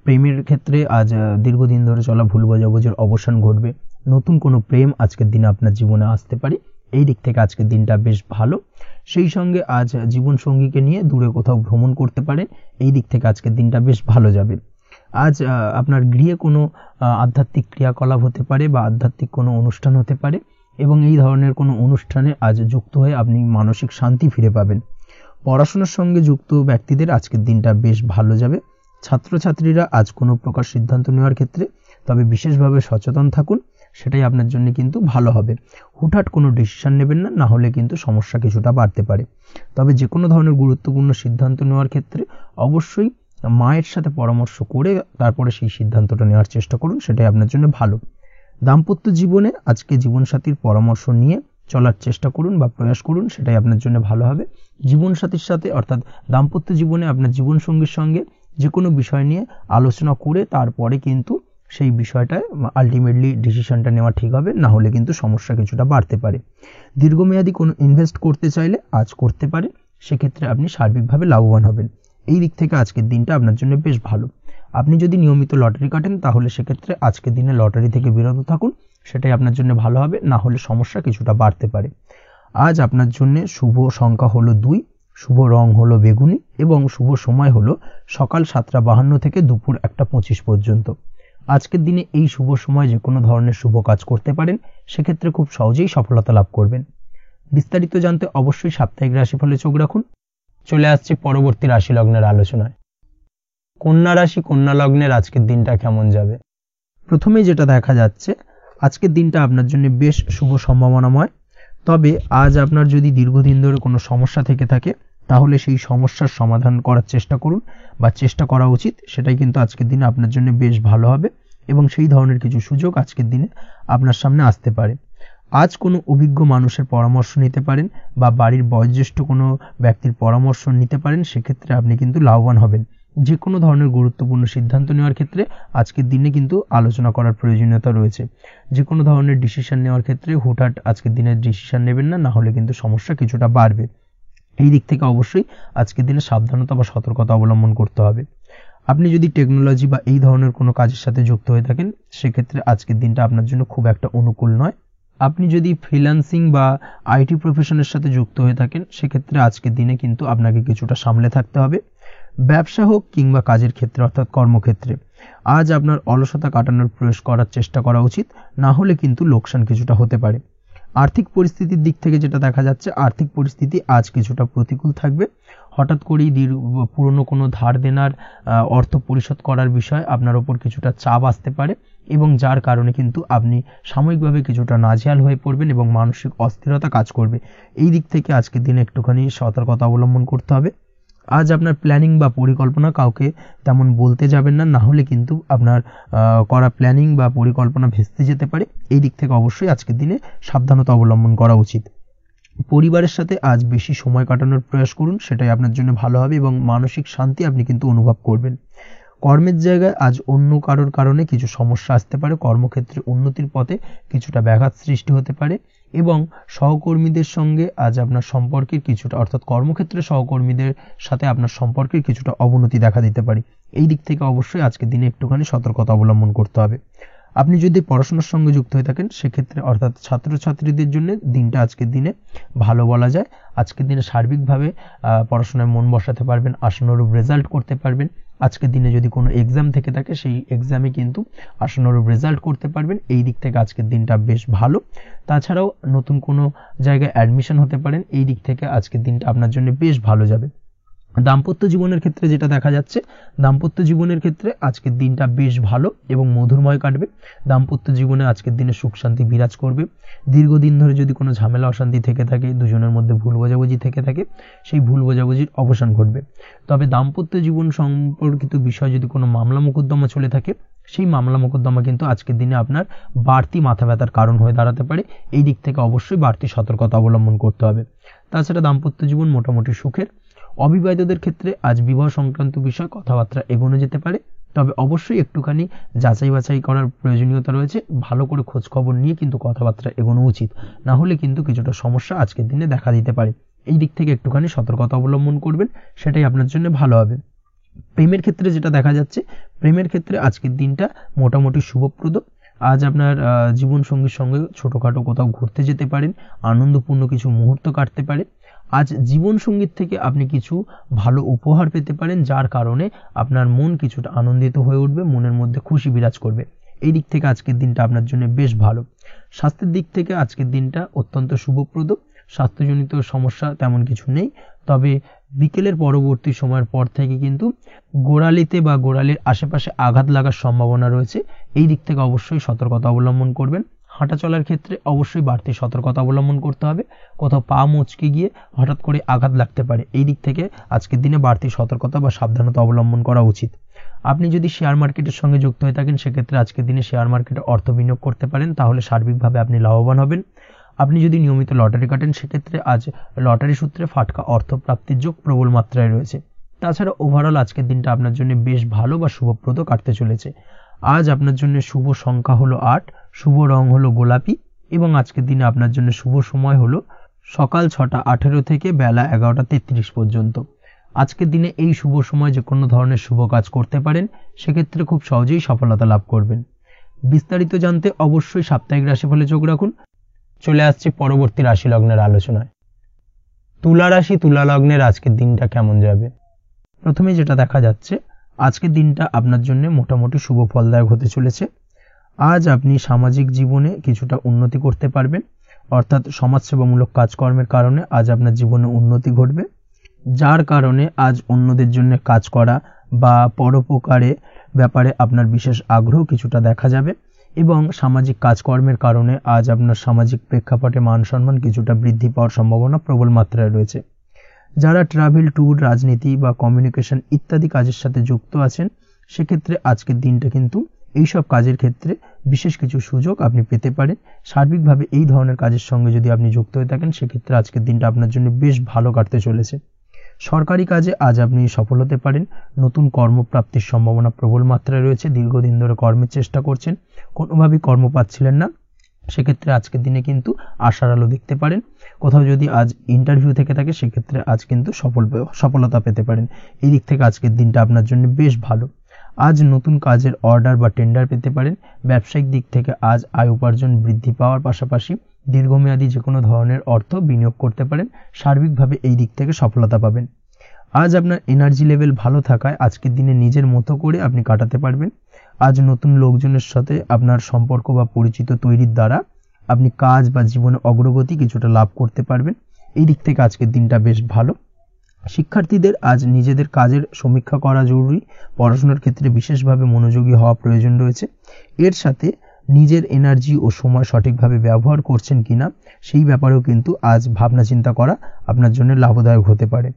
প্রেমের ক্ষেত্রে আজ দীর্ঘদিন ধরে চলা ভুল বোঝাবুঝির অবসান ঘটবে। নতুন কোনো প্রেম আজকের দিনে আপনার জীবনে আসতে পারে। এই দিক থেকে আজকের দিনটা বেশ ভালো। সেই সঙ্গে আজ জীবন সঙ্গীকে নিয়ে দূরে কোথাও ভ্রমণ করতে পারেন। এই দিক থেকে আজকের দিনটা বেশ ভালো যাবে। আজ আপনার গৃহে কোনো আধ্যাত্মিক ক্রিয়াকলাপ হতে পারে বা আধ্যাত্মিক কোনো অনুষ্ঠান হতে পারে এবং এই ধরনের কোনো অনুষ্ঠানে আজ যুক্ত হয়ে আপনি মানসিক শান্তি ফিরে পাবেন। পড়াশোনার সঙ্গে যুক্ত ব্যক্তিদের আজকের দিনটা বেশ ভালো যাবে। ছাত্রছাত্রীরা আজ কোনো প্রকার সিদ্ধান্ত নেওয়ার ক্ষেত্রে তবে বিশেষভাবে সচেতন থাকুন, সেটাই আপনার জন্য কিন্তু ভালো হবে। হুটহাট কোনো ডিসিশন নেবেন না, না হলে কিন্তু সমস্যা কিছুটা বাড়তে পারে। তবে যে কোনো ধরনের গুরুত্বপূর্ণ সিদ্ধান্ত নেওয়ার ক্ষেত্রে অবশ্যই মায়ের সাথে পরামর্শ করে তারপরে সেই সিদ্ধান্তটা নেওয়ার চেষ্টা করুন, সেটাই আপনার জন্য ভালো। দাম্পত্য জীবনে আজকে জীবনসাথীর পরামর্শ নিয়ে চলার চেষ্টা করুন বা প্রয়াস করুন, সেটাই আপনার জন্য ভালো হবে। জীবনসাথীর সাথে অর্থাৎ দাম্পত্য জীবনে আপনার জীবনসঙ্গীর সঙ্গে যে কোনো বিষয় নিয়ে আলোচনা করে তারপরে কিন্তু সেই বিষয়টায় আলটিমেটলি ডিসিশনটা নেওয়া ঠিক হবে, না হলে কিন্তু সমস্যা কিছুটা বাড়তে পারে। দীর্ঘমেয়াদী কোনো ইনভেস্ট করতে চাইলে আজ করতে পারেন, সেক্ষেত্রে আপনি সার্বিকভাবে লাভবান হবেন। এই দিক থেকে আজকের দিনটা আপনার জন্য বেশ ভালো। আপনি যদি নিয়মিত লটারি কাটেন তাহলে সেক্ষেত্রে আজকের দিনে লটারি থেকে বিরত থাকুন, সেটাই আপনার জন্য ভালো হবে, না হলে সমস্যা কিছুটা বাড়তে পারে। আজ আপনার জন্য শুভ সংখ্যা হলো 2, শুভ রং হলো বেগুনি এবং শুভ সময় হলো সকাল 7:52 থেকে দুপুর 1:25 পর্যন্ত। আজকের দিনে এই শুভ সময় যে কোনো ধরনের শুভ কাজ করতে পারেন, সেক্ষেত্রে খুব সহজেই সফলতা লাভ করবেন। বিস্তারিত জানতে অবশ্যই সাপ্তাহিক রাশিফলে চোখ রাখুন। চলে আসছে পরবর্তী রাশি লগ্নের আলোচনায়। কন্যা রাশি, কন্যা লগ্নের আজকের দিনটা কেমন যাবে? প্রথমেই যেটা দেখা যাচ্ছে, আজকের দিনটা আপনার জন্য বেশ শুভ সম্ভাবনাময়। তবে আজ আপনার যদি দীর্ঘদিন ধরে কোনো সমস্যা থেকে থাকে তাহলে সেই সমস্যার সমাধান করার চেষ্টা করুন বা চেষ্টা করা উচিত, সেটাই কিন্তু আজকের দিনে আপনার জন্য বেশ ভালো হবে এবং সেই ধরনের কিছু সুযোগ আজকের দিনে আপনার সামনে আসতে পারে। আজ কোনো অভিজ্ঞ মানুষের পরামর্শ নিতে পারেন বা বাড়ির বয়োজ্যেষ্ঠ কোনো ব্যক্তির পরামর্শ নিতে পারেন, সেক্ষেত্রে আপনি কিন্তু লাভবান হবেন। যে কোনো ধরনের গুরুত্বপূর্ণ সিদ্ধান্ত নেওয়ার ক্ষেত্রে আজকের দিনে কিন্তু আলোচনা করার প্রয়োজনীয়তা রয়েছে। যে কোনো ধরনের ডিসিশন নেওয়ার ক্ষেত্রে হুটহাট আজকের দিনে ডিসিশন নেবেন না, না হলে কিন্তু সমস্যা কিছুটা বাড়বে। এই দিক থেকে অবশ্যই আজকের দিনে সাবধানতা বা সতর্কতা অবলম্বন করতে হবে। আপনি যদি টেকনোলজি বা এই ধরনের কোনো কাজের সাথে যুক্ত হয়ে থাকেন, সেক্ষেত্রে আজকের দিনটা আপনার জন্য খুব একটা অনুকূল নয়। আপনি যদি ফ্রিল্যান্সিং বা আইটি প্রফেশনের সাথে যুক্ত হয়ে থাকেন, সেক্ষেত্রে আজকের দিনে কিন্তু আপনাকে কিছুটা সামলে থাকতে হবে। ব্যবসা হোক কিংবা কাজের ক্ষেত্রে অর্থাৎ কর্মক্ষেত্রে আজ আপনার অলসতা কাটানোর প্রয়াস করার চেষ্টা করা উচিত, না হলে কিন্তু লোকসান কিছুটা হতে পারে। আর্থিক পরিস্থিতির দিক থেকে যেটা দেখা যাচ্ছে, আর্থিক পরিস্থিতি আজ কিছুটা প্রতিকূল থাকবে। হঠাৎ করেই পুরনো কোনো ধার দেনার অর্থ পরিশোধ করার বিষয় আপনার ওপর কিছুটা চাপ আসতে পারে, এবং যার কারণে কিন্তু আপনি সাময়িকভাবে কিছুটা নাজেহাল হয়ে পড়বেন এবং মানসিক অস্থিরতা কাজ করবে। এই দিক থেকে আজকের দিনে একটুখানি সতর্কতা অবলম্বন করতে হবে। আজ আপনার প্ল্যানিং বা পরিকল্পনা কাউকে তেমন বলতে যাবেন না, না হলে কিন্তু আপনার করা প্ল্যানিং বা পরিকল্পনা ভেস্তে যেতে পারে। এই দিক থেকে অবশ্যই আজকের দিনে সাবধানতা অবলম্বন করা উচিত। পরিবারের সাথে আজ বেশি সময় কাটানোর প্রয়াস করুন, সেটাই আপনার জন্য ভালো হবে এবং মানসিক শান্তি আপনি কিন্তু অনুভব করবেন। কর্মের জায়গায় আজ অন্য কারোর কারণে কিছু সমস্যা আসতে পারে, কর্মক্ষেত্রে উন্নতির পথে কিছুটা ব্যাঘাত সৃষ্টি হতে পারে, এবং সহকর্মীদের সঙ্গে আজ আপনার সম্পর্কের কিছুটা অর্থাৎ কর্মক্ষেত্রে সহকর্মীদের সাথে আপনার সম্পর্কের কিছুটা অবনতি দেখা দিতে পারে। এই দিক থেকে অবশ্যই আজকের দিনে একটুখানি সতর্কতা অবলম্বন করতে হবে। আপনি যদি পড়াশোনার সঙ্গে যুক্ত হয়ে থাকেন, সেক্ষেত্রে অর্থাৎ ছাত্রছাত্রীদের জন্য দিনটা আজকের দিনে ভালো বলা যায়। আজকের দিনে সার্বিকভাবে পড়াশোনায় মন বসাতে পারবেন, আশানুরূপ রেজাল্ট করতে পারবেন। আজকের দিনে যদি কোনো এক্সাম থেকে থাকে, সেই এক্সামে কিন্তু আশানুরূপ রেজাল্ট করতে পারবেন। এই দিক থেকে আজকের দিনটা বেশ ভালো। তাছাড়াও নতুন কোনো জায়গায় অ্যাডমিশন হতে পারেন, এই দিক থেকে আজকের দিনটা আপনার জন্য বেশ ভালো যাবে। দাম্পত্য জীবনের ক্ষেত্রে যেটা দেখা যাচ্ছে, দাম্পত্য জীবনের ক্ষেত্রে আজকের দিনটা বেশ ভালো এবং মধুরময় কাটবে। দাম্পত্য জীবনে আজকের দিনে সুখ শান্তি বিরাজ করবে। দীর্ঘদিন ধরে যদি কোনো ঝামেলা অশান্তি থেকে থাকে, দুজনের মধ্যে ভুল বোঝাবুঝি থেকে থাকে, সেই ভুল বোঝাবুঝির অবসান ঘটবে। তবে দাম্পত্য জীবন সম্পর্কিত বিষয় যদি কোনো মামলা মোকদ্দমা চলে থাকে, সেই মামলা মোকদ্দমা কিন্তু আজকের দিনে আপনার বাড়তি মাথা ব্যথার কারণ হয়ে দাঁড়াতে পারে। এই দিক থেকে অবশ্যই বাড়তি সতর্কতা অবলম্বন করতে হবে। তাছাড়া দাম্পত্য জীবন মোটামুটি সুখের। অবিবাহিতদের ক্ষেত্রে আজ বিবাহ সংক্রান্ত বিষয় কথাবার্তা এগোনো যেতে পারে, তবে অবশ্যই একটুখানি যাচাই বাছাই করার প্রয়োজনীয়তা রয়েছে। ভালো করে খোঁজ খবর নিয়ে কিন্তু কথাবার্তা এগোনো উচিত, না হলে কিন্তু কিছুটা সমস্যা আজকের দিনে দেখা দিতে পারে। এই দিক থেকে একটুখানি সতর্কতা অবলম্বন করবেন, সেটাই আপনার জন্য ভালো হবে। প্রেমের ক্ষেত্রে যেটা দেখা যাচ্ছে, প্রেমের ক্ষেত্রে আজকের দিনটা মোটামুটি শুভপ্রদ। আজ আপনার জীবন সঙ্গীর সঙ্গে ছোটখাটো কোথাও ঘুরতে যেতে পারেন, আনন্দপূর্ণ কিছু মুহূর্ত কাটতে পারে। আজ জীবন সঙ্গীত থেকে আপনি কিছু ভালো উপহার পেতে পারেন, যার কারণে আপনার মন কিছুটা আনন্দিত হয়ে উঠবে, মনের মধ্যে খুশি বিরাজ করবে। এই দিক থেকে আজকের দিনটা আপনার জন্য বেশ ভালো। স্বাস্থ্যের দিক থেকে আজকের দিনটা অত্যন্ত শুভপ্রদ। স্বাস্থ্যজনিত সমস্যা তেমন কিছু নেই, তবে বিকেলের পরবর্তী সময়ের পর থেকে কিন্তু গোড়ালিতে বা গোড়ালির আশেপাশে আঘাত লাগার সম্ভাবনা রয়েছে। এই দিক থেকে অবশ্যই সতর্কতা অবলম্বন করবেন। হাঁটা চলার ক্ষেত্রে অবশ্যই বাড়তি সতর্কতা অবলম্বন করতে হবে। কোথাও পা মচকে গিয়ে হঠাৎ করে আঘাত লাগতে পারে, এই দিক থেকে আজকের দিনে বাড়তি সতর্কতা বা সাবধানতা অবলম্বন করা উচিত। আপনি যদি শেয়ার মার্কেটের সঙ্গে যুক্ত হয়ে থাকেন, সেক্ষেত্রে আজকের দিনে শেয়ার মার্কেটে অর্থ বিনিয়োগ করতে পারেন, তাহলে সার্বিকভাবে আপনি লাভবান হবেন। আপনি যদি নিয়মিত লটারি কাটেন, সেক্ষেত্রে আজ লটারি সূত্রে ফাটকা অর্থ প্রাপ্তির যোগ প্রবল মাত্রায় রয়েছে। তাছাড়া ওভারঅল আজকের দিনটা আপনার জন্য বেশ ভালো বা শুভপ্রদ কাটতে চলেছে। আজ আপনার জন্য শুভ সংখ্যা হলো 8, শুভ রং হলো গোলাপি, এবং আজকের দিনে আপনার জন্য শুভ সময় হলো সকাল 6:18 থেকে বেলা 11:33 পর্যন্ত। আজকের দিনে এই শুভ সময় যে কোনো ধরনের শুভ কাজ করতে পারেন, সেক্ষেত্রে খুব সহজেই সফলতা লাভ করবেন। বিস্তারিত জানতে অবশ্যই সাপ্তাহিক রাশিফলে চোখ রাখুন। চলে আসছে পরবর্তী রাশি লগ্নের আলোচনায়। তুলা রাশি, তুলা লগ্নের আজকের দিনটা কেমন যাবে? প্রথমে যেটা দেখা যাচ্ছে, আজকের দিনটা আপনার জন্য মোটামুটি শুভ ফলদায়ক হতে চলেছে। আজ আপনি সামাজিক জীবনে কিছুটা উন্নতি করতে পারবেন, অর্থাৎ সমাজসেবামূলক কাজকর্মের কারণে আজ আপনার জীবনে উন্নতি ঘটবে, যার কারণে আজ অন্যদের জন্য কাজ করা বা পরোপকারে ব্যাপারে আপনার বিশেষ আগ্রহ কিছুটা দেখা যাবে, এবং সামাজিক কাজকর্মের কারণে আজ আপনার সামাজিক প্রেক্ষাপটে মান সম্মান কিছুটা বৃদ্ধি পাওয়ার সম্ভাবনা প্রবল মাত্রায় রয়েছে। যারা ট্রাভেল, ট্যুর, রাজনীতি বা কমিউনিকেশন ইত্যাদি কাজের সাথে যুক্ত আছেন, সেক্ষেত্রে আজকের দিনটা কিন্তু এইসব কাজের ক্ষেত্রে বিশেষ কিছু সুযোগ আপনি পেতে পারেন। সার্বিকভাবে এই ধরনের কাজের সঙ্গে যদি আপনি যুক্ত হয়ে থাকেন, সেক্ষেত্রে আজকের দিনটা আপনার জন্য বেশ ভালো কাটতে চলেছে। সরকারি কাজে আজ আপনি সফল হতে পারেন। নতুন কর্মপ্রাপ্তির সম্ভাবনা প্রবল মাত্রায় রয়েছে। দীর্ঘদিন ধরে কর্মের চেষ্টা করছেন, কোনোভাবেই কর্ম পাচ্ছিলেন না, সেক্ষেত্রে আজকের দিনে কিন্তু আশার আলো দেখতে পারেন। কোথাও যদি আজ ইন্টারভিউ থেকে থাকে সেক্ষেত্রে আজ কিন্তু সফলতা পেতে পারেন। এই দিক থেকে আজকের দিনটা আপনার জন্য বেশ ভালো। আজ নতুন কাজের অর্ডার বা টেন্ডার পেতে পারেন। ব্যবসায়িক দিক থেকে আজ আয় উপার্জন বৃদ্ধি পাওয়ার পাশাপাশি দীর্ঘমেয়াদী যে কোনো ধরনের অর্থ বিনিয়োগ করতে পারেন। সার্বিকভাবে এই দিক থেকে সফলতা পাবেন। আজ আপনার এনার্জি লেভেল ভালো থাকায় আজকের দিনে নিজের মতো করে আপনি কাটাতে পারবেন। আজ নতুন লোকজনের সাথে আপনার সম্পর্ক বা পরিচিত তৈরির দ্বারা আপনি কাজ বা জীবনে অগ্রগতি কিছুটা লাভ করতে পারবেন। এই দিক থেকে আজকের দিনটা বেশ ভালো। শিক্ষার্থীদের আজ নিজেদের কাজের সমীক্ষা করা জরুরি। পড়াশোনার ক্ষেত্রে বিশেষভাবে মনোযোগী হওয়া প্রয়োজন রয়েছে। এর সাথে নিজের এনার্জি ও সময় সঠিকভাবে ব্যবহার করছেন কিনা সেই ব্যাপারেও কিন্তু আজ ভাবনা চিন্তা করা আপনার জন্য লাভদায়ক হতে পারে।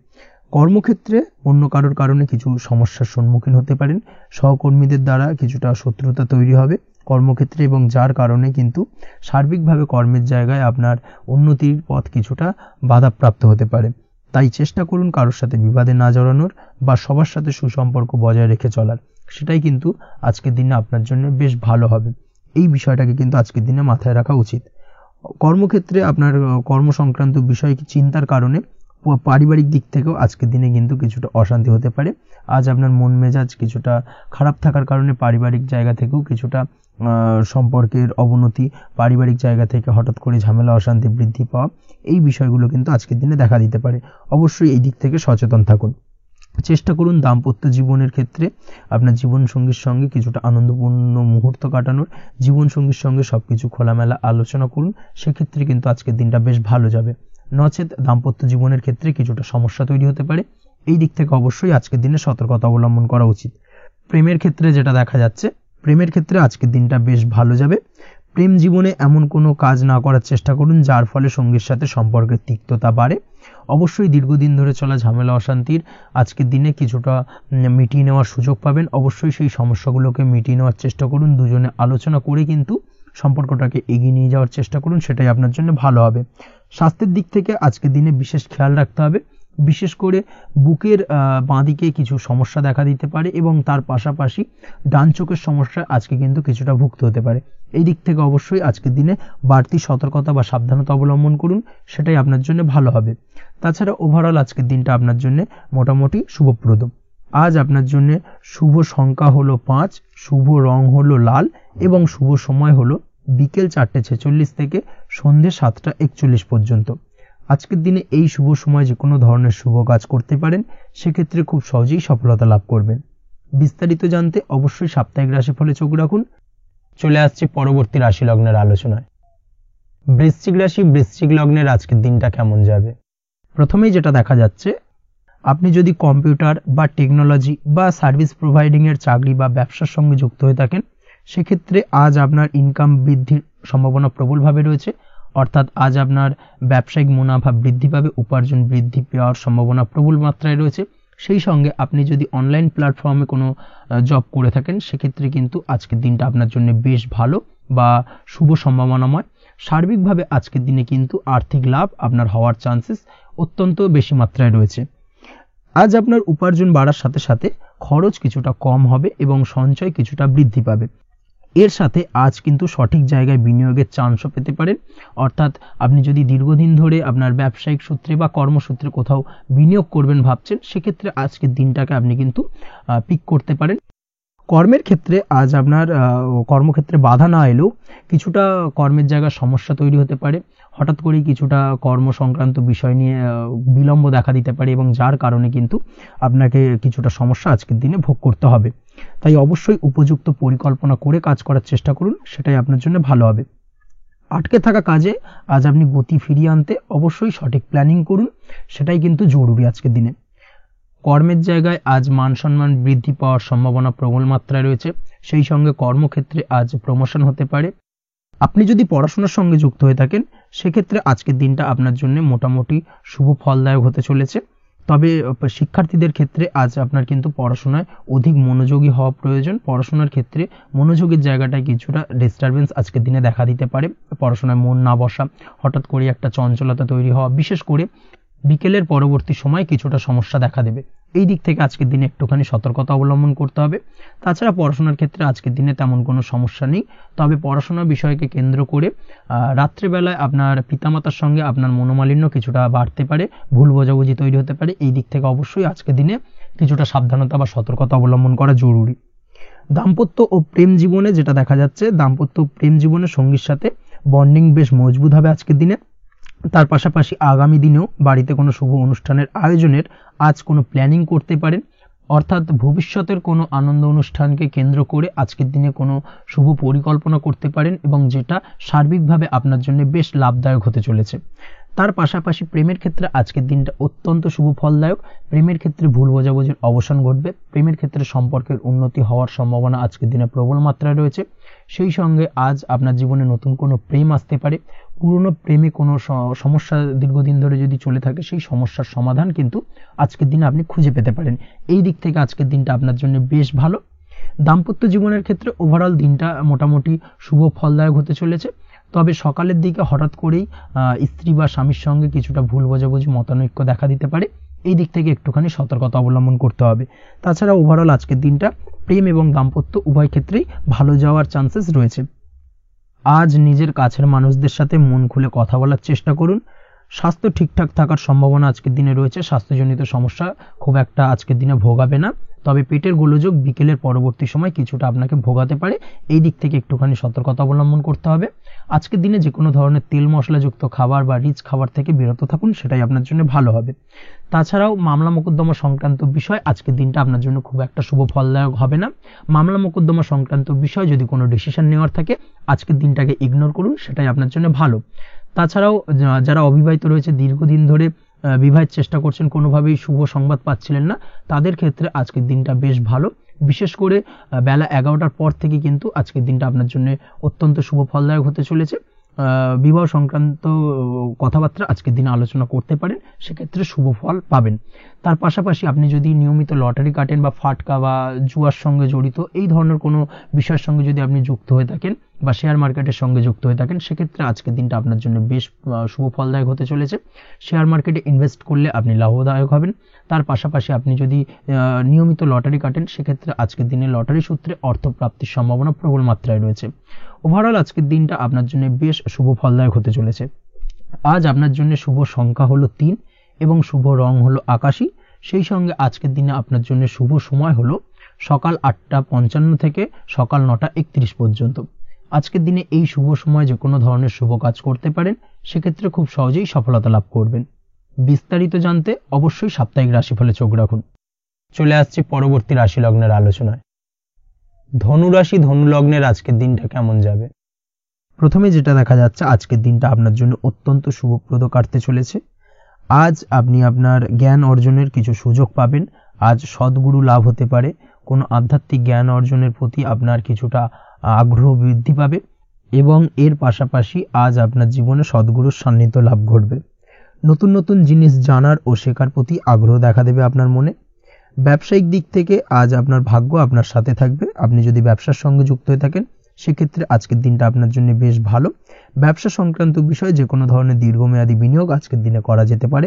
কর্মক্ষেত্রে অন্য কারোর কারণে কিছু সমস্যার সম্মুখীন হতে পারেন। সহকর্মীদের দ্বারা কিছুটা শত্রুতা তৈরি হবে কর্মক্ষেত্রে, এবং যার কারণে কিন্তু সার্বিকভাবে কর্মের জায়গায় আপনার উন্নতির পথ কিছুটা বাধাপ্রাপ্ত হতে পারে। তাই চেষ্টা করুন কারোর সাথে বিবাদে না জড়ানোর বা সবার সাথে সুসম্পর্ক বজায় রেখে চলার। সেটাই কিন্তু আজকের দিনে আপনার জন্য বেশ ভালো হবে। এই বিষয়টাকে কিন্তু আজকের দিনে মাথায় রাখা উচিত। কর্মক্ষেত্রে আপনার কর্ম সংক্রান্ত বিষয় চিন্তার কারণে পারিবারিক দিক থেকেও আজকের দিনে কিন্তু কিছুটা অশান্তি হতে পারে। আজ আপনার মন মেজাজ কিছুটা খারাপ থাকার কারণে পারিবারিক জায়গা থেকেও কিছুটা সম্পর্কের অবনতি, পারিবারিক জায়গা থেকে হঠাৎ করে ঝামেলা অশান্তি বৃদ্ধি পাওয়া, এই বিষয়গুলো কিন্তু আজকের দিনে দেখা দিতে পারে। অবশ্যই এই দিক থেকে সচেতন থাকুন। চেষ্টা করুন দাম্পত্য জীবনের ক্ষেত্রে আপনার জীবনসঙ্গীর সঙ্গে কিছুটা আনন্দপূর্ণ মুহূর্ত কাটানোর। জীবনসঙ্গীর সঙ্গে সবকিছু খোলামেলা আলোচনা করুন, সেক্ষেত্রে কিন্তু আজকের দিনটা বেশ ভালো যাবে। নচেত দাম্পত্য জীবনের ক্ষেত্রে কিছুটা সমস্যা তৈরি হতে পারে। এই দিক থেকে অবশ্যই আজকের দিনে সতর্কতা অবলম্বন করা উচিত। প্রেমের ক্ষেত্রে যেটা দেখা যাচ্ছে, প্রেমের ক্ষেত্রে আজকের দিনটা বেশ ভালো যাবে। প্রেম জীবনে এমন কোনো কাজ না করার চেষ্টা করুন যার ফলে সঙ্গীর সাথে সম্পর্কের তিক্ততা বাড়ে। অবশ্যই দীর্ঘদিন ধরে চলা ঝামেলা অশান্তির আজকের দিনে কিছুটা মিটিয়ে নেওয়ার সুযোগ পাবেন। অবশ্যই সেই সমস্যাগুলোকে মিটিয়ে নেওয়ার চেষ্টা করুন। দুজনে আলোচনা করে কিন্তু সম্পর্কটাকে এগিয়ে নিয়ে যাওয়ার চেষ্টা করুন, সেটাই আপনার জন্য ভালো হবে। স্বাস্থ্যের দিক থেকে আজকের দিনে বিশেষ খেয়াল রাখতে হবে। বিশেষ করে বুকের বাঁদিকে কিছু সমস্যা দেখা দিতে পারে এবং তার পাশাপাশি ডান চোখের সমস্যা আজকে কিন্তু কিছুটা ভুগতে হতে পারে। এই দিক থেকে অবশ্যই আজকের দিনে বাড়তি সতর্কতা বা সাবধানতা অবলম্বন করুন, সেটাই আপনার জন্য ভালো হবে। তাছাড়া ওভারঅল আজকের দিনটা আপনার জন্য মোটামুটি শুভপ্রদ। আজ আপনার জন্য শুভ সংখ্যা হলো 5, শুভ রং হলো লাল এবং শুভ সময় হলো বিকেল 4:46 থেকে সন্ধ্যে 7:41 পর্যন্ত। আজকের দিনে এই শুভ সময় যে কোনো ধরনের শুভ কাজ করতে পারেন, সেক্ষেত্রে খুব সহজেই সফলতা লাভ করবেন। বিস্তারিত জানতে অবশ্যই সাপ্তাহিক রাশিফলে চোখ রাখুন। চলে আসছে পরবর্তী রাশি লগ্নের আলোচনায়। বৃশ্চিক রাশি, বৃশ্চিক লগ্নের আজকের দিনটা কেমন যাবে? প্রথমেই যেটা দেখা যাচ্ছে, আপনি যদি কম্পিউটার বা টেকনোলজি বা সার্ভিস প্রোভাইডিং এর চাকরি বা ব্যবসার সঙ্গে যুক্ত হয়ে থাকেন, সেক্ষেত্রে আজ আপনার ইনকাম বৃদ্ধির সম্ভাবনা প্রবলভাবে রয়েছে। অর্থাৎ আজ আপনার ব্যবসায়িক মুনাফা বৃদ্ধি পাবে, উপার্জন বৃদ্ধি পাওয়ার সম্ভাবনা প্রবল মাত্রায় রয়েছে। সেই সঙ্গে আপনি যদি অনলাইন প্ল্যাটফর্মে কোনো জব করে থাকেন, সেক্ষেত্রে কিন্তু আজকের দিনটা আপনার জন্য বেশ ভালো বা শুভ সম্ভাবনাময়। সার্বিকভাবে আজকের দিনে কিন্তু আর্থিক লাভ আপনার হওয়ার চান্সেস অত্যন্ত বেশি মাত্রায় রয়েছে। আজ আপনার উপার্জন বাড়ার সাথে সাথে খরচ কিছুটা কম হবে এবং সঞ্চয় কিছুটা বৃদ্ধি পাবে। এর সাথে আজ কিন্তু সঠিক জায়গায় বিনিয়োগের চান্সও পেতে পারেন। অর্থাৎ আপনি যদি দীর্ঘদিন ধরে আপনার ব্যবসায়িক সূত্রে বা কর্মসূত্রে কোথাও বিনিয়োগ করবেন ভাবছেন, সেক্ষেত্রে আজকের দিনটাকে আপনি কিন্তু পিক করতে পারেন। কর্মের ক্ষেত্রে আজ আপনার কর্মক্ষেত্রে বাধা না এলেও কিছুটা কর্মের জায়গায় সমস্যা তৈরি হতে পারে। হঠাৎ করেই কিছুটা কর্ম সংক্রান্ত বিষয় নিয়ে বিলম্ব দেখা দিতে পারে এবং যার কারণে কিন্তু আপনাকে কিছুটা সমস্যা আজকের দিনে ভোগ করতে হবে। তাই অবশ্যই উপযুক্ত পরিকল্পনা করে কাজ করার চেষ্টা করুন, সেটাই আপনার জন্য ভালো হবে। আটকে থাকা কাজে আজ আপনি গতি ফিরিয়ে আনতে অবশ্যই সঠিক প্ল্যানিং করুন, সেটাই কিন্তু জরুরি আজকের দিনে। কর্মের জায়গায় আজ মান সম্মান বৃদ্ধি পাওয়ার সম্ভাবনা প্রবল মাত্রায় রয়েছে। সেই সঙ্গে কর্মক্ষেত্রে আজ প্রমোশন হতে পারে। আপনি যদি পড়াশোনার সঙ্গে যুক্ত হয়ে থাকেন, সেক্ষেত্রে আজকের দিনটা আপনার জন্য মোটামুটি শুভ ফলদায়ক হতে চলেছে। তবে শিক্ষার্থীদের ক্ষেত্রে আজ আপনার কিন্তু পড়াশোনায় অধিক মনোযোগী হওয়া প্রয়োজন। পড়াশোনার ক্ষেত্রে মনোযোগের জায়গাটায় কিছুটা ডিস্টারবেন্স আজকের দিনে দেখা দিতে পারে। পড়াশোনায় মন না বসা, হঠাৎ করে একটা চঞ্চলতা তৈরি হওয়া, বিশেষ করে বিকেলের পরবর্তী সময় কিছুটা সমস্যা দেখা দেবে। এই দিক থেকে আজকের দিনে একটুখানি সতর্কতা অবলম্বন করতে হবে। তাছাড়া পড়াশোনার ক্ষেত্রে আজকের দিনে তেমন কোনো সমস্যা নেই, তবে পড়াশোনার বিষয়কে কেন্দ্র করে রাত্রেবেলায় আপনার পিতামাতার সঙ্গে আপনার মনোমালিন্য কিছুটা বাড়তে পারে, ভুল বোঝাবুঝি তৈরি হতে পারে। এই দিক থেকে অবশ্যই আজকের দিনে কিছুটা সাবধানতা বা সতর্কতা অবলম্বন করা জরুরি। দাম্পত্য ও প্রেম জীবনে যেটা দেখা যাচ্ছে, দাম্পত্য প্রেম জীবনে সঙ্গীর সাথে বন্ডিং বেশ মজবুত হবে আজকের দিনে। তার পাশাপাশি আগামী দিনেও বাড়িতে কোনো শুভ অনুষ্ঠানের আয়োজনের আজ কোনো প্ল্যানিং করতে পারেন, অর্থাৎ ভবিষ্যতের কোনো আনন্দ অনুষ্ঠানকে কেন্দ্র করে আজকের দিনে কোনো শুভ পরিকল্পনা করতে পারেন, এবং যেটা সার্বিকভাবে আপনার জন্য বেশ লাভদায়ক হতে চলেছে। তার পাশাপাশি প্রেমের ক্ষেত্রে আজকের দিনটা অত্যন্ত শুভ ফলদায়ক। প্রেমের ক্ষেত্রে ভুল বোঝাবুঝির অবসান ঘটবে, প্রেমের ক্ষেত্রে সম্পর্কের উন্নতি হওয়ার সম্ভাবনা আজকের দিনে প্রবল মাত্রায় রয়েছে। সেই সঙ্গে আজ আপনার জীবনে নতুন কোনো প্রেম আসতে পারে। পুরনো প্রেমে কোনো সমস্যা দীর্ঘদিন ধরে যদি চলে থাকে, সেই সমস্যার সমাধান কিন্তু আজকের দিনে আপনি খুঁজে পেতে পারেন। এই দিক থেকে আজকের দিনটা আপনার জন্য বেশ ভালো। দাম্পত্য জীবনের ক্ষেত্রে ওভারঅল দিনটা মোটামুটি শুভ ফলদায়ক হতে চলেছে, তবে সকালের দিকে হঠাৎ করেই স্ত্রী বা স্বামীর সঙ্গে কিছুটা ভুল বোঝাবুঝি মতানৈক্য দেখা দিতে পারে। এই দিক থেকে একটুখানি সতর্কতা অবলম্বন করতে হবে। তাছাড়া ওভারঅল আজকের দিনটা প্রেম এবং দাম্পত্য উভয় ক্ষেত্রেই ভালো যাওয়ার চান্সেস রয়েছে। আজ নিজের কাছের মানুষদের সাথে মন খুলে কথা বলার চেষ্টা করুন। স্বাস্থ্য ঠিকঠাক থাকার সম্ভাবনা আজকের দিনে রয়েছে, স্বাস্থ্যজনিত সমস্যা খুব একটা আজকের দিনে ভোগাবে না, তবে পেটের গোলযোগ বিকেলের পরবর্তী সময় কিছুটা আপনাকে ভোগাতে পারে। এই দিক থেকে একটুখানি সতর্কতা অবলম্বন করতে হবে। আজকের দিনে যে কোনো ধরনের তেল মশলাযুক্ত খাবার বা রিচ খাবার থেকে বিরত থাকুন, সেটাই আপনার জন্য ভালো হবে। তাছাড়াও মামলা মোকদ্দমা সংক্রান্ত বিষয় আজকের দিনটা আপনার জন্য খুব একটা শুভ ফলদায়ক হবে না। মামলা মোকদ্দমা সংক্রান্ত বিষয় যদি কোনো ডিসিশন নেওয়ার থাকে, আজকের দিনটাকে ইগনোর করুন, সেটাই আপনার জন্য ভালো। তাছাড়াও যারা অবিবাহিত রয়েছে, দীর্ঘদিন ধরে বিবাহের চেষ্টা করছেন, কোনোভাবেই শুভ সংবাদ পাচ্ছিলেন না, তাদের ক্ষেত্রে আজকের দিনটা বেশ ভালো। বিশেষ করে বেলা 11টার পর থেকে কিন্তু আজকের দিনটা আপনার জন্য অত্যন্ত শুভ ফলদায়ক হতে চলেছে। বিবাহ সংক্রান্ত কথাবার্তা আজকের দিনে আলোচনা করতে পারেন, সেক্ষেত্রে শুভ ফল পাবেন। তার পাশাপাশি আপনি যদি নিয়মিত লটারি কাটেন বা ফাটকা বা জুয়ার সঙ্গে জড়িত এই ধরনের কোনো বিষয়ের সঙ্গে যদি আপনি যুক্ত হয়ে থাকেন বা শেয়ার মার্কেটের সঙ্গে যুক্ত হয়ে থাকেন, সেক্ষেত্রে আজকের দিনটা আপনার জন্য বেশ শুভ ফলদায়ক হতে চলেছে। শেয়ার মার্কেটে ইনভেস্ট করলে আপনি লাভদায়ক হবেন। তার পাশাপাশি আপনি যদি নিয়মিত লটারি কাটেন, সেক্ষেত্রে আজকের দিনে লটারি সূত্রে অর্থ প্রাপ্তির সম্ভাবনা প্রবল মাত্রায় রয়েছে। ওভারঅল আজকের দিনটা আপনার জন্য বেশ শুভ ফলদায়ক হতে চলেছে। আজ আপনার জন্য শুভ সংখ্যা হলো 3 এবং শুভ রং হলো আকাশী। সেই সঙ্গে আজকের দিনে আপনার জন্য শুভ সময় হলো সকাল 8:55 থেকে সকাল 9:31 পর্যন্ত। আজকের দিনে এই শুভ সময় যে কোনো ধরনের শুভ কাজ করতে পারেন, সেক্ষেত্রে খুব সহজেই সফলতা লাভ করবেন। বিস্তারিত জানতে অবশ্যই সাপ্তাহিক রাশিফলে চোখ রাখুন। চলে আসছে পরবর্তী রাশি লগ্নের আলোচনায়। ধনুরাশি ধনু লগ্নের আজকের দিনটা কেমন যাবে? প্রথমে যেটা দেখা যাচ্ছে, আজকের দিনটা আপনার জন্য অত্যন্ত শুভপ্রদ কাটতে চলেছে। আজ আপনি আপনার জ্ঞান অর্জনের কিছু সুযোগ পাবেন। আজ সদ্গুরু লাভ হতে পারে, কোনো আধ্যাত্মিক জ্ঞান অর্জনের প্রতি আপনার কিছুটা আগ্রহ বৃদ্ধি পাবে, এবং এর পাশাপাশি আজ আপনার জীবনে সদ্গুরুর সান্নিধ্য লাভ ঘটবে। নতুন নতুন জিনিস জানার ও শেখার প্রতি আগ্রহ দেখা দেবে আপনার মনে। ব্যবসায়িক দিক থেকে আজ আপনার ভাগ্য আপনার সাথে থাকবে। আপনি যদি ব্যবসার সঙ্গে যুক্ত হয়ে থাকেন, সেক্ষেত্রে আজকের দিনটা আপনার জন্য বেশ ভালো। ব্যবসা সংক্রান্ত বিষয়ে যে কোনো ধরনের দীর্ঘমেয়াদী বিনিয়োগ আজকের দিনে করা যেতে পারে।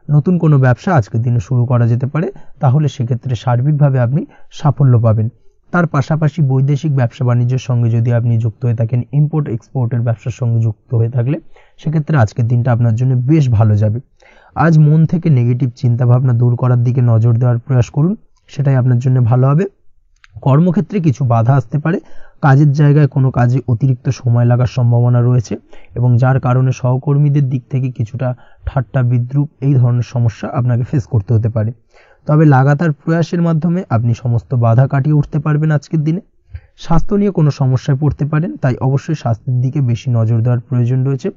নতুন কোনো ব্যবসা আজকের দিনে শুরু করা যেতে পারে, তাহলে সেক্ষেত্রে সার্বিকভাবে আপনি সাফল্য পাবেন। তার পাশাপাশি বৈদেশিক ব্যবসা বাণিজ্যের সঙ্গে যদি আপনি যুক্ত হয়ে থাকেন, ইম্পোর্ট এক্সপোর্টের ব্যবসার সঙ্গে যুক্ত হয়ে থাকলে, সেক্ষেত্রে আজকের দিনটা আপনার জন্য বেশ ভালো যাবে। আজ মন থেকে নেগেটিভ চিন্তাভাবনা দূর করার দিকে নজর দেওয়ার প্রয়াস করুন, সেটাই আপনার জন্য ভালো হবে। কর্মক্ষেত্রে কিছু বাধা আসতে পারে, কাজের জায়গায় কোনো কাজে অতিরিক্ত সময় লাগার সম্ভাবনা রয়েছে, এবং যার কারণে সহকর্মীদের দিক থেকে কিছুটা ঠাট্টা বিদ্রূপ এই ধরনের সমস্যা আপনাকে ফেস করতে হতে পারে। তবে লাগাতার প্রয়াসের মাধ্যমে আপনি সমস্ত বাধা কাটিয়ে উঠতে পারবেন আজকের দিনে। স্বাস্থ্য নিয়ে কোনো সমস্যায় পড়তে পারেন, তাই অবশ্যই স্বাস্থ্যের দিকে বেশি নজর দেওয়ার প্রয়োজন রয়েছে।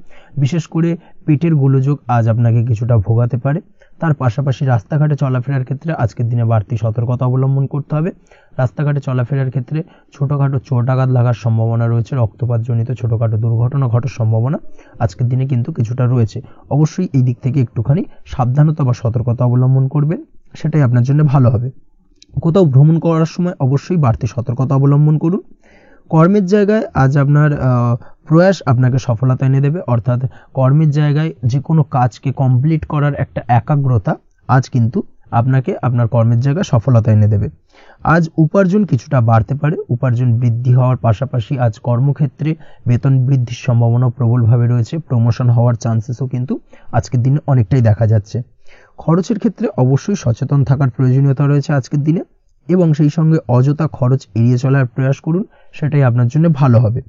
বিশেষ করে পেটের গোলযোগ আজ আপনাকে কিছুটা ভোগাতে পারে। তার পাশাপাশি রাস্তাঘাটে চলাফেরার ক্ষেত্রে আজকের দিনে বাড়তি সতর্কতা অবলম্বন করতে হবে। রাস্তাঘাটে চলাফেরার ক্ষেত্রে ছোটোখাটো চোট আঘাত লাগার সম্ভাবনা রয়েছে, রক্তপাতজনিত ছোটোখাটো দুর্ঘটনা ঘটার সম্ভাবনা আজকের দিনে কিন্তু কিছুটা রয়েছে। অবশ্যই এই দিক থেকে একটুখানি সাবধানতা বা সতর্কতা অবলম্বন করবেন, সেটাই আপনার জন্য ভালো হবে। কোথাও ভ্রমণ করার সময় অবশ্যই বাড়তি সতর্কতা অবলম্বন করুন। কর্মের জায়গায় আজ আপনার প্রয়াস আপনাকে সফলতা এনে দেবে, অর্থাৎ কর্মের জায়গায় যে কোনো কাজকে কমপ্লিট করার একটা একাগ্রতা আজ কিন্তু আপনাকে আপনার কর্মের জায়গায় সফলতা এনে দেবে। আজ উপার্জন কিছুটা বাড়তে পারে, উপার্জন বৃদ্ধি হওয়ার পাশাপাশি আজ কর্মক্ষেত্রে বেতন বৃদ্ধির সম্ভাবনা প্রবলভাবে রয়েছে, প্রমোশন হওয়ার চান্সেসও কিন্তু আজকের দিনে অনেকটাই দেখা যাচ্ছে। খরচের ক্ষেত্রে অবশ্যই সচেতন থাকার প্রয়োজনীয়তা রয়েছে আজকের দিনে, এবং সেই সঙ্গে অযথা খরচ এড়িয়ে চলার প্রয়াস করুন, সেটাই আপনার জন্য ভালো হবে।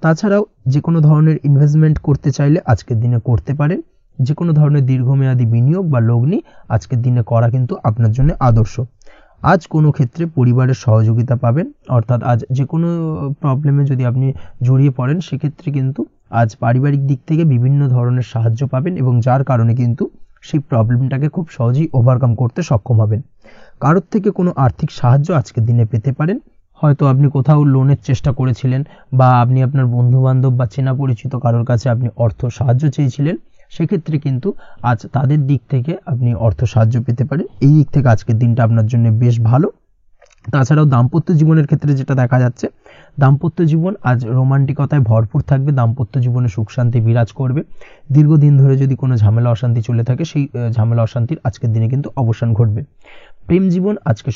তাছাড়াও যে কোনো ধরনের ইনভেস্টমেন্ট করতে চাইলে আজকের দিনে করতে পারেন, যে কোনো ধরনের দীর্ঘমেয়াদী বিনিয়োগ বা লগ্নি আজকের দিনে করা কিন্তু আপনার জন্য আদর্শ। আজ কোনো ক্ষেত্রে পরিবারের সহযোগিতা পাবেন, অর্থাৎ আজ যে কোনো প্রবলেমে যদি আপনি জড়িয়ে পড়েন সেক্ষেত্রে কিন্তু আজ পারিবারিক দিক থেকে বিভিন্ন ধরনের সাহায্য পাবেন, এবং যার কারণে কিন্তু সেই প্রবলেমটাকে খুব সহজেই ওভারকাম করতে সক্ষম হবেন। কারোর থেকে কোনো আর্থিক সাহায্য আজকের দিনে পেতে পারেন, হয়তো আপনি কোথাও লোনের চেষ্টা করেছিলেন, বা আপনি আপনার বন্ধু বান্ধব বা চেনা পরিচিত কারোর কাছে আপনি অর্থ সাহায্য চেয়েছিলেন, সেক্ষেত্রে কিন্তু আজ তাদের দিক থেকে আপনি অর্থ সাহায্য পেতে পারেন। এই দিক থেকে আজকের দিনটা আপনার জন্য বেশ ভালো। তাছাড়াও দাম্পত্য জীবনের ক্ষেত্রে যেটা দেখা যাচ্ছে, দাম্পত্য জীবন আজ রোমান্টিকতায় ভরপুর থাকবে, দাম্পত্য জীবনে সুখ শান্তি বিরাজ করবে। দীর্ঘদিন ধরে যদি কোনো ঝামেলা অশান্তি চলে থাকে, সেই ঝামেলা অশান্তির আজকের দিনে কিন্তু অবসান ঘটবে। প্রেম জীবন আজকে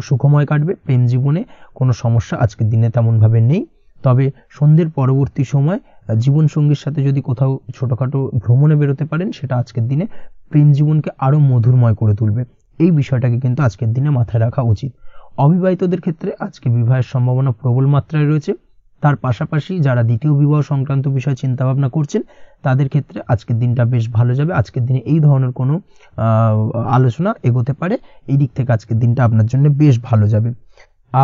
সুখময় কাটবে, প্রেম জীবনে কোনো সমস্যা আজকের দিনে তেমনভাবে নেই। তবে সন্ধ্যের পরবর্তী সময় জীবনসঙ্গীর সাথে যদি কোথাও ছোটোখাটো ভ্রমণে বেরোতে পারেন, সেটা আজকের দিনে প্রেম জীবনকে আরও মধুরময় করে তুলবে। এই বিষয়টাকে কিন্তু আজকের দিনে মাথায় রাখা উচিত। অবিবাহিতদের ক্ষেত্রে আজকে বিবাহের সম্ভাবনা প্রবল মাত্রায় রয়েছে। তার পাশাপাশি যারা দ্বিতীয় বিবাহ সংক্রান্ত বিষয়ে চিন্তাভাবনা করছেন, তাদের ক্ষেত্রে আজকের দিনটা বেশ ভালো যাবে। আজকের দিনে এই ধরনের কোনো আলোচনা এগোতে পারে, এই দিক থেকে আজকের দিনটা আপনার জন্য বেশ ভালো যাবে।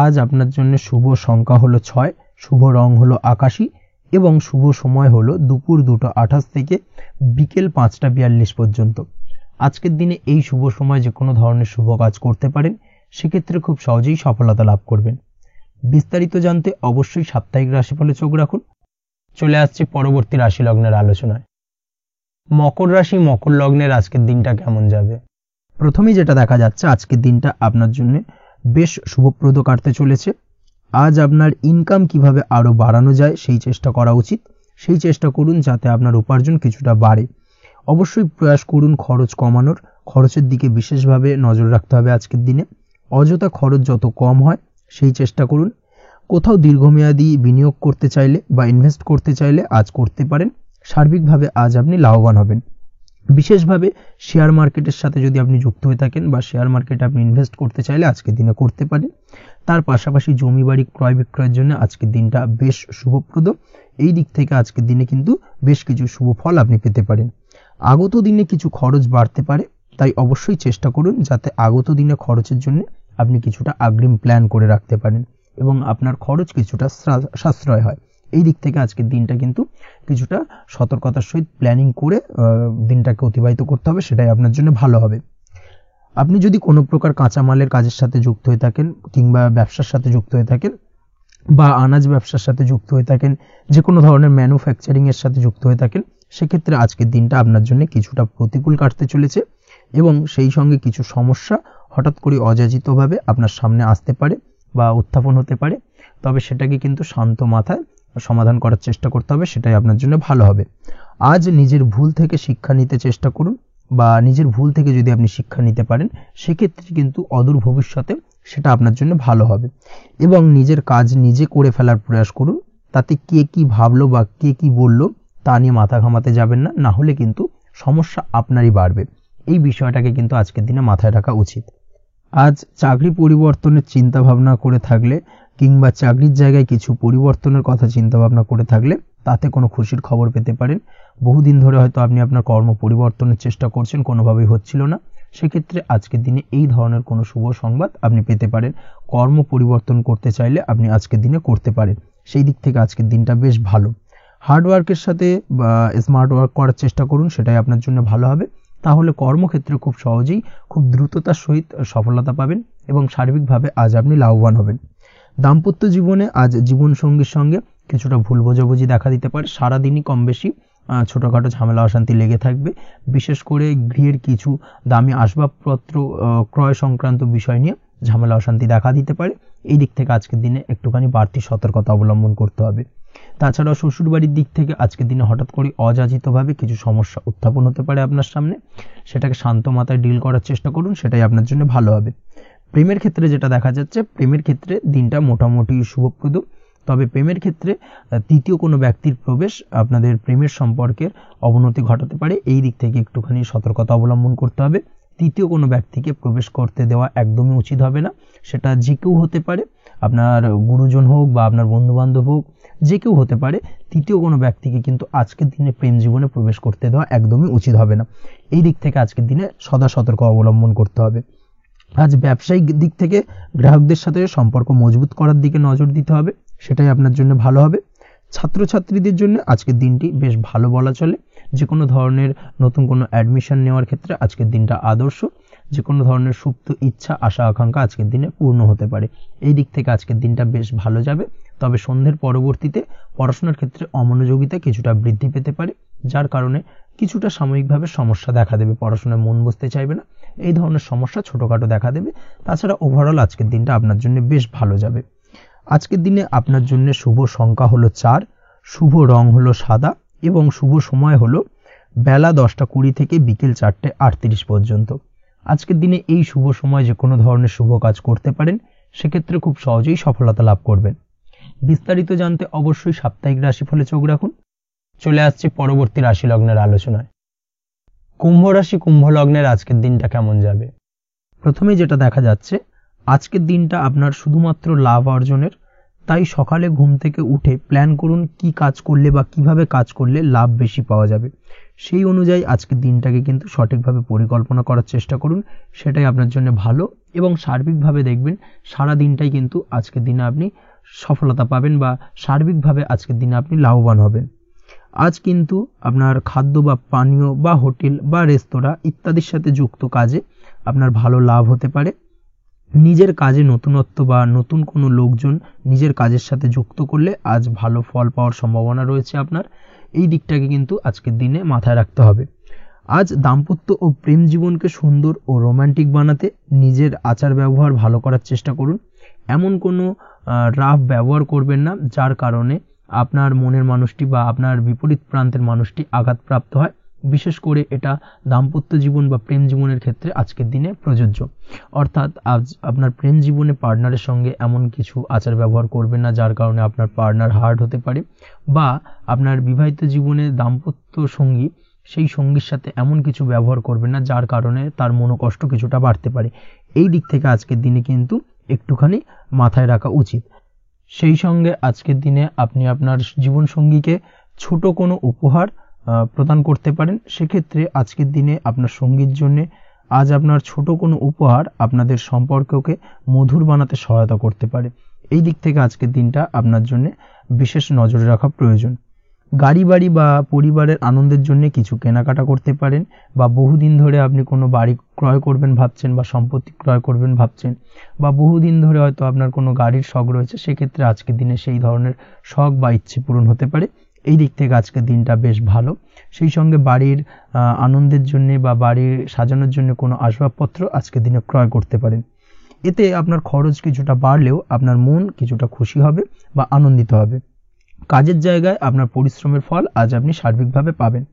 আজ আপনার জন্য শুভ সংখ্যা হলো 6, শুভ রং হলো আকাশী, এবং শুভ সময় হলো দুপুর 2:28 থেকে বিকেল 5:42 পর্যন্ত। আজকের দিনে এই শুভ সময় যে কোনো ধরনের শুভ কাজ করতে পারেন, সেক্ষেত্রে খুব সহজেই সফলতা লাভ করবেন। বিস্তারিত জানতে অবশ্যই সাপ্তাহিক রাশিফলে চোখ রাখুন। চলে আসছে পরবর্তী রাশি লগ্নের আলোচনায়। মকর রাশি, মকর লগ্নের আজকের দিনটা কেমন যাবে? প্রথমেই যেটা দেখা যাচ্ছে, আজকের দিনটা আপনার জন্য বেশ শুভপ্রদ কাটতে চলেছে। আজ আপনার ইনকাম কিভাবে আরও বাড়ানো যায় সেই চেষ্টা করা উচিত। সেই চেষ্টা করুন যাতে আপনার উপার্জন কিছুটা বাড়ে। অবশ্যই প্রয়াস করুন খরচ কমানোর, খরচের দিকে বিশেষভাবে নজর রাখতে হবে আজকের দিনে। অযথা খরচ যত কম হয় সেই চেষ্টা করুন। কোথাও দীর্ঘমেয়াদী বিনিয়োগ করতে চাইলে বা ইনভেস্ট করতে চাইলে আজ করতে পারেন। সার্বিকভাবে আজ আপনি লাভবান হবেন। বিশেষভাবে শেয়ার মার্কেটের সাথে যদি আপনি যুক্ত হয়ে থাকেন বা শেয়ার মার্কেটে আপনি ইনভেস্ট করতে চাইলে আজকের দিনে করতে পারেন। তার পাশাপাশি জমি বাড়ি ক্রয় বিক্রয়ের জন্য আজকের দিনটা বেশ শুভপ্রদ। এই দিক থেকে আজকের দিনে কিন্তু বেশ কিছু শুভ ফল আপনি পেতে পারেন। আগত দিনে কিছু খরচ বাড়তে পারে, তাই অবশ্যই চেষ্টা করুন যাতে আগত দিনে খরচের জন্য আপনি কিছুটা অগ্রিম প্ল্যান করে রাখতে পারেন এবং আপনার খরচ কিছুটা সাশ্রয় হয়। এই দিক থেকে আজকের দিনটা কিন্তু কিছুটা সতর্কতার সহিত প্ল্যানিং করে দিনটাকে অতিবাহিত করতে হবে, সেটাই আপনার জন্য ভালো হবে। আপনি যদি কোনো প্রকার কাঁচামালের কাজের সাথে যুক্ত হয়ে থাকেন কিংবা ব্যবসার সাথে যুক্ত হয়ে থাকেন বা আনাজ ব্যবসার সাথে যুক্ত হয়ে থাকেন, যে কোনো ধরনের ম্যানুফ্যাকচারিং এর সাথে যুক্ত হয়ে থাকেন, সেক্ষেত্রে আজকের দিনটা আপনার জন্য কিছুটা প্রতিকূল কাটতে চলেছে এবং সেই সঙ্গে কিছু সমস্যা হঠাৎ করে অযাচিতভাবে আপনার সামনে আসতে পারে বা উত্থাপন হতে পারে। তবে সেটাকে কিন্তু শান্ত মাথায় সমাধান করার চেষ্টা করতে হবে, সেটাই আপনার জন্য ভালো হবে। আজ নিজের ভুল থেকে শিক্ষা নিতে চেষ্টা করুন, বা নিজের ভুল থেকে যদি আপনি শিক্ষা নিতে পারেন সেক্ষেত্রে কিন্তু অদূর ভবিষ্যতে সেটা আপনার জন্য ভালো হবে। এবং নিজের কাজ নিজে করে ফেলার প্রয়াস করুন, তাতে কে কি ভাবলো বা কে কি বললো তা নিয়ে মাথা ঘামাতে যাবেন না, না হলে কিন্তু সমস্যা আপনারই বাড়বে। এই বিষয়টাকে কিন্তু আজকের দিনে মাথায় রাখা উচিত। আজ চাকরি পরিবর্তনের চিন্তা ভাবনা করে থাকলে কিংবা চাকরির জায়গায় কিছু পরিবর্তনের কথা চিন্তা ভাবনা করে থাকলে তাতে কোনো খুশির খবর পেতে পারেন। বহুদিন ধরে হয়তো আপনি আপনার কর্ম পরিবর্তনের চেষ্টা করছেন, কোনোভাবেই হচ্ছিল না, সেক্ষেত্রে আজকের দিনে এই ধরনের কোনো শুভ সংবাদ আপনি পেতে পারেন। কর্ম পরিবর্তন করতে চাইলে আপনি আজকের দিনে করতে পারেন, সেই দিক থেকে আজকের দিনটা বেশ ভালো। হার্ডওয়ার্কের সাথে বা স্মার্ট ওয়ার্ক করার চেষ্টা করুন, সেটাই আপনার জন্য ভালো হবে। তাহলে কর্মক্ষেত্রে খুব সহজেই খুব দ্রুততার সহিত সফলতা পাবেন এবং সার্বিকভাবে আজ আপনি লাভবান হবেন। দাম্পত্য জীবনে আজ জীবনসঙ্গীর সঙ্গে কিছুটা ভুল বোঝাবুঝি দেখা দিতে পারে। সারাদিনই কম বেশি ছোটোখাটো ঝামেলা অশান্তি লেগে থাকবে। বিশেষ করে গৃহের কিছু দামি আসবাবপত্র ক্রয় সংক্রান্ত বিষয় নিয়ে ঝামেলা অশান্তি দেখা দিতে পারে। এই দিক থেকে আজকের দিনে একটুখানি বাড়তি সতর্কতা অবলম্বন করতে হবে। তাছাড়াও শ্বশুরবাড়ির দিক থেকে আজকের দিনে হঠাৎ করে অযাচিতভাবে কিছু সমস্যা উত্থাপন হতে পারে আপনার সামনে, সেটাকে শান্ত মাথায় ডিল করার চেষ্টা করুন, সেটাই আপনার জন্য ভালো হবে। প্রেমের ক্ষেত্রে যেটা দেখা যাচ্ছে, প্রেমের ক্ষেত্রে দিনটা মোটামুটি শুভপ্রদ, তবে প্রেমের ক্ষেত্রে তৃতীয় কোনো ব্যক্তির প্রবেশ আপনাদের প্রেমের সম্পর্কের অবনতি ঘটাতে পারে, এই দিক থেকে একটুখানি সতর্কতা অবলম্বন করতে হবে। তৃতীয় কোনো ব্যক্তিকে প্রবেশ করতে দেওয়া একদমই উচিত হবে না, সেটা যে কেউ হতে পারে, আপনার গুরুজন হোক বা আপনার বন্ধুবান্ধব হোক, যে কেউ হতে পারে। তৃতীয় কোনো ব্যক্তিকে কিন্তু আজকের দিনে প্রেম জীবনে প্রবেশ করতে দেওয়া একদমই উচিত হবে না, এই দিক থেকে আজকের দিনে সদা সতর্ক অবলম্বন করতে হবে। আজ ব্যবসায়িক দিক থেকে গ্রাহকদের সাথে সম্পর্ক মজবুত করার দিকে নজর দিতে হবে, সেটাই আপনার জন্য ভালো হবে। ছাত্রছাত্রীদের জন্য আজকের দিনটি বেশ ভালো বলা চলে, যে কোনো ধরনের নতুন কোনো অ্যাডমিশন নেওয়ার ক্ষেত্রে আজকের দিনটা আদর্শ, যে কোনো ধরনের সুপ্ত ইচ্ছা আশা আকাঙ্ক্ষা আজকের দিনে পূর্ণ হতে পারে, এই দিক থেকে আজকের দিনটা বেশ ভালো যাবে। তবে সন্ধ্যের পরবর্তীতে পড়াশোনার ক্ষেত্রে অমনোযোগিতা কিছুটা বৃদ্ধি পেতে পারে, যার কারণে কিছুটা সাময়িকভাবে সমস্যা দেখা দেবে, পড়াশোনায় মন বসতে চাইবে না, এই ধরনের সমস্যা ছোটোখাটো দেখা দেবে। তাছাড়া ওভারঅল আজকের দিনটা আপনার জন্য বেশ ভালো যাবে। আজকের দিনে আপনার জন্য শুভ সংখ্যা হলো 4, শুভ রং হলো সাদা এবং শুভ সময় হলো বেলা 10:20 থেকে বিকেল 4:38 পর্যন্ত। আজকের দিনে এই শুভ সময় যে কোনো ধরনের শুভ কাজ করতে পারেন, সেক্ষেত্রে খুব সহজেই সফলতা লাভ করবেন। বিস্তারিত জানতে অবশ্যই সাপ্তাহিক রাশিফলে চোখ রাখুন। চলে আসছে পরবর্তী রাশি লগ্নের আলোচনায়। কুম্ভ রাশি কুম্ভ লগ্নের আজকের দিনটা কেমন যাবে? প্রথমেই যেটা দেখা যাচ্ছে, আজকের দিনটা আপনার শুধুমাত্র লাভ অর্জনের, তাই সকালে ঘুম থেকে উঠে প্ল্যান করুন কি কাজ করলে বা কিভাবে কাজ করলে লাভ বেশি পাওয়া যাবে, সেই অনুযায়ী আজকের দিনটাকে কিন্তু সঠিকভাবে পরিকল্পনা করার চেষ্টা করুন, সেটাই আপনার জন্য ভালো। এবং সার্বিকভাবে দেখবেন সারা দিনটাই কিন্তু আজকের দিনে আপনি সফলতা পাবেন বা সার্বিকভাবে আজকের দিনে আপনি লাভবান হবেন। আজ কিন্তু আপনার খাদ্য বা পানীয় বা হোটেল বা রেস্তোরাঁ ইত্যাদির সাথে যুক্ত কাজে আপনার ভালো লাভ হতে পারে। নিজের কাজে নতুনত্ব বা নতুন কোনো লোকজন নিজের কাজের সাথে যুক্ত করলে আজ ভালো ফল পাওয়ার সম্ভাবনা রয়েছে আপনার, এই দিকটাকে কিন্তু আজকের দিনে মাথায় রাখতে হবে। আজ দাম্পত্য ও প্রেম জীবনকে সুন্দর ও রোমান্টিক বানাতে নিজের আচার ব্যবহার ভালো করার চেষ্টা করুন। এমন কোনো রাফ ব্যবহার করবেন না যার কারণে আপনার মনের মানুষটি বা আপনার বিপরীত প্রান্তের মানুষটি আঘাতপ্রাপ্ত হয়, বিশেষ করে এটা দাম্পত্য জীবন বা প্রেম জীবনের ক্ষেত্রে আজকের দিনে প্রযোজ্য। অর্থাৎ আজ আপনার প্রেম জীবনে পার্টনারের সঙ্গে এমন কিছু আচার ব্যবহার করবেন না যার কারণে আপনার পার্টনার হার্ট হতে পারে, বা আপনার বিবাহিত জীবনে দাম্পত্য সঙ্গী সেই সঙ্গীর সাথে এমন কিছু ব্যবহার করবেন না যার কারণে তার মনোকষ্ট কিছুটা বাড়তে পারে, এই দিক থেকে আজকের দিনে কিন্তু একটুখানি মাথায় রাখা উচিত। সেই সঙ্গে আজকের দিনে আপনি আপনার জীবনসঙ্গীকে ছোট কোনো উপহার প্রদান করতে পারেন, সেক্ষেত্রে আজকের দিনে আপনার সঙ্গীর জন্য আজ আপনার ছোট কোনো উপহার আপনাদের সম্পর্ককে মধুর বানাতে সহায়তা করতে পারে, এই দিক থেকে আজকের দিনটা আপনার জন্য বিশেষ নজরে রাখা প্রয়োজন। গাড়ি বাড়ি বা পরিবারের আনন্দের জন্য কিছু কেনাকাটা করতে পারেন, বা বহুদিন ধরে আপনি কোনো বাড়ি ক্রয় করবেন ভাবছেন বা সম্পত্তি ক্রয় করবেন ভাবছেন, বা বহুদিন ধরে হয়তো আপনার কোনো গাড়ির শখ রয়েছে, সেক্ষেত্রে আজকের দিনে সেই ধরনের শখ বা ইচ্ছে পূরণ হতে পারে, এই দিক থেকে আজকের দিনটা বেশ ভালো। সেই সঙ্গে বাড়ির আনন্দের জন্য বা বাড়ির সাজানোর জন্য কোনো আসবাবপত্র আজকের দিনে ক্রয় করতে পারেন, এতে আপনার খরচ কিছুটা বাড়লেও আপনার মন কিছুটা খুশি হবে বা আনন্দিত হবে। কাজের জায়গায় আপনার পরিশ্রমের ফল আজ আপনি সার্বিকভাবে পাবেন।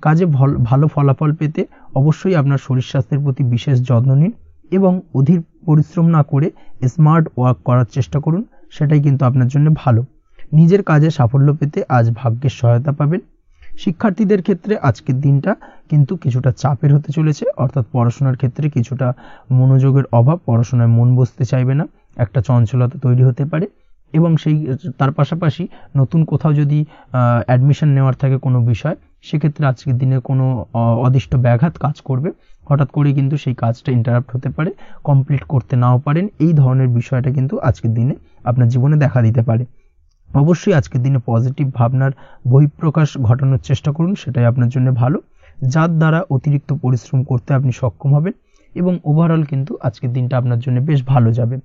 কাজে ভালো ফলাফল পেতে অবশ্যই আপনার শরীর স্বাস্থ্যের প্রতি বিশেষ যত্ন নিন এবং অধীর পরিশ্রম না করে স্মার্ট ওয়ার্ক করার চেষ্টা করুন, সেটাই কিন্তু আপনার জন্য ভালো। নিজের কাজে সাফল্য পেতে আজ ভাগ্যের সহায়তা পাবেন। শিক্ষার্থীদের ক্ষেত্রে আজকের দিনটা কিন্তু কিছুটা চাপের হতে চলেছে, অর্থাৎ পড়াশোনার ক্ষেত্রে কিছুটা মনোযোগের অভাব, পড়াশোনায় মন বসতে চাইবে না, একটা চঞ্চলতা তৈরি হতে পারে। এবং তার পাশাপাশি নতুন কোথাও যদি অ্যাডমিশন নেওয়ার থাকে কোনো বিষয়, সেক্ষেত্রে আজকের দিনে কোনো অদিষ্ট ব্যাঘাত কাজ করবে, হঠাৎ করে কিন্তু সেই কাজটা ইন্টারাপ্ট হতে পারে, কমপ্লিট করতে নাও পারেন, এই ধরনের বিষয়টা কিন্তু আজকের দিনে আপনার জীবনে দেখা দিতে পারে। অবশ্যই আজকের দিনে পজিটিভ ভাবনার বহিঃপ্রকাশ ঘটানোর চেষ্টা করুন, সেটাই আপনার জন্য ভালো, যার দ্বারা অতিরিক্ত পরিশ্রম করতে আপনি সক্ষম হবেন এবং ওভারঅল কিন্তু আজকের দিনটা আপনার জন্য বেশ ভালো যাবে।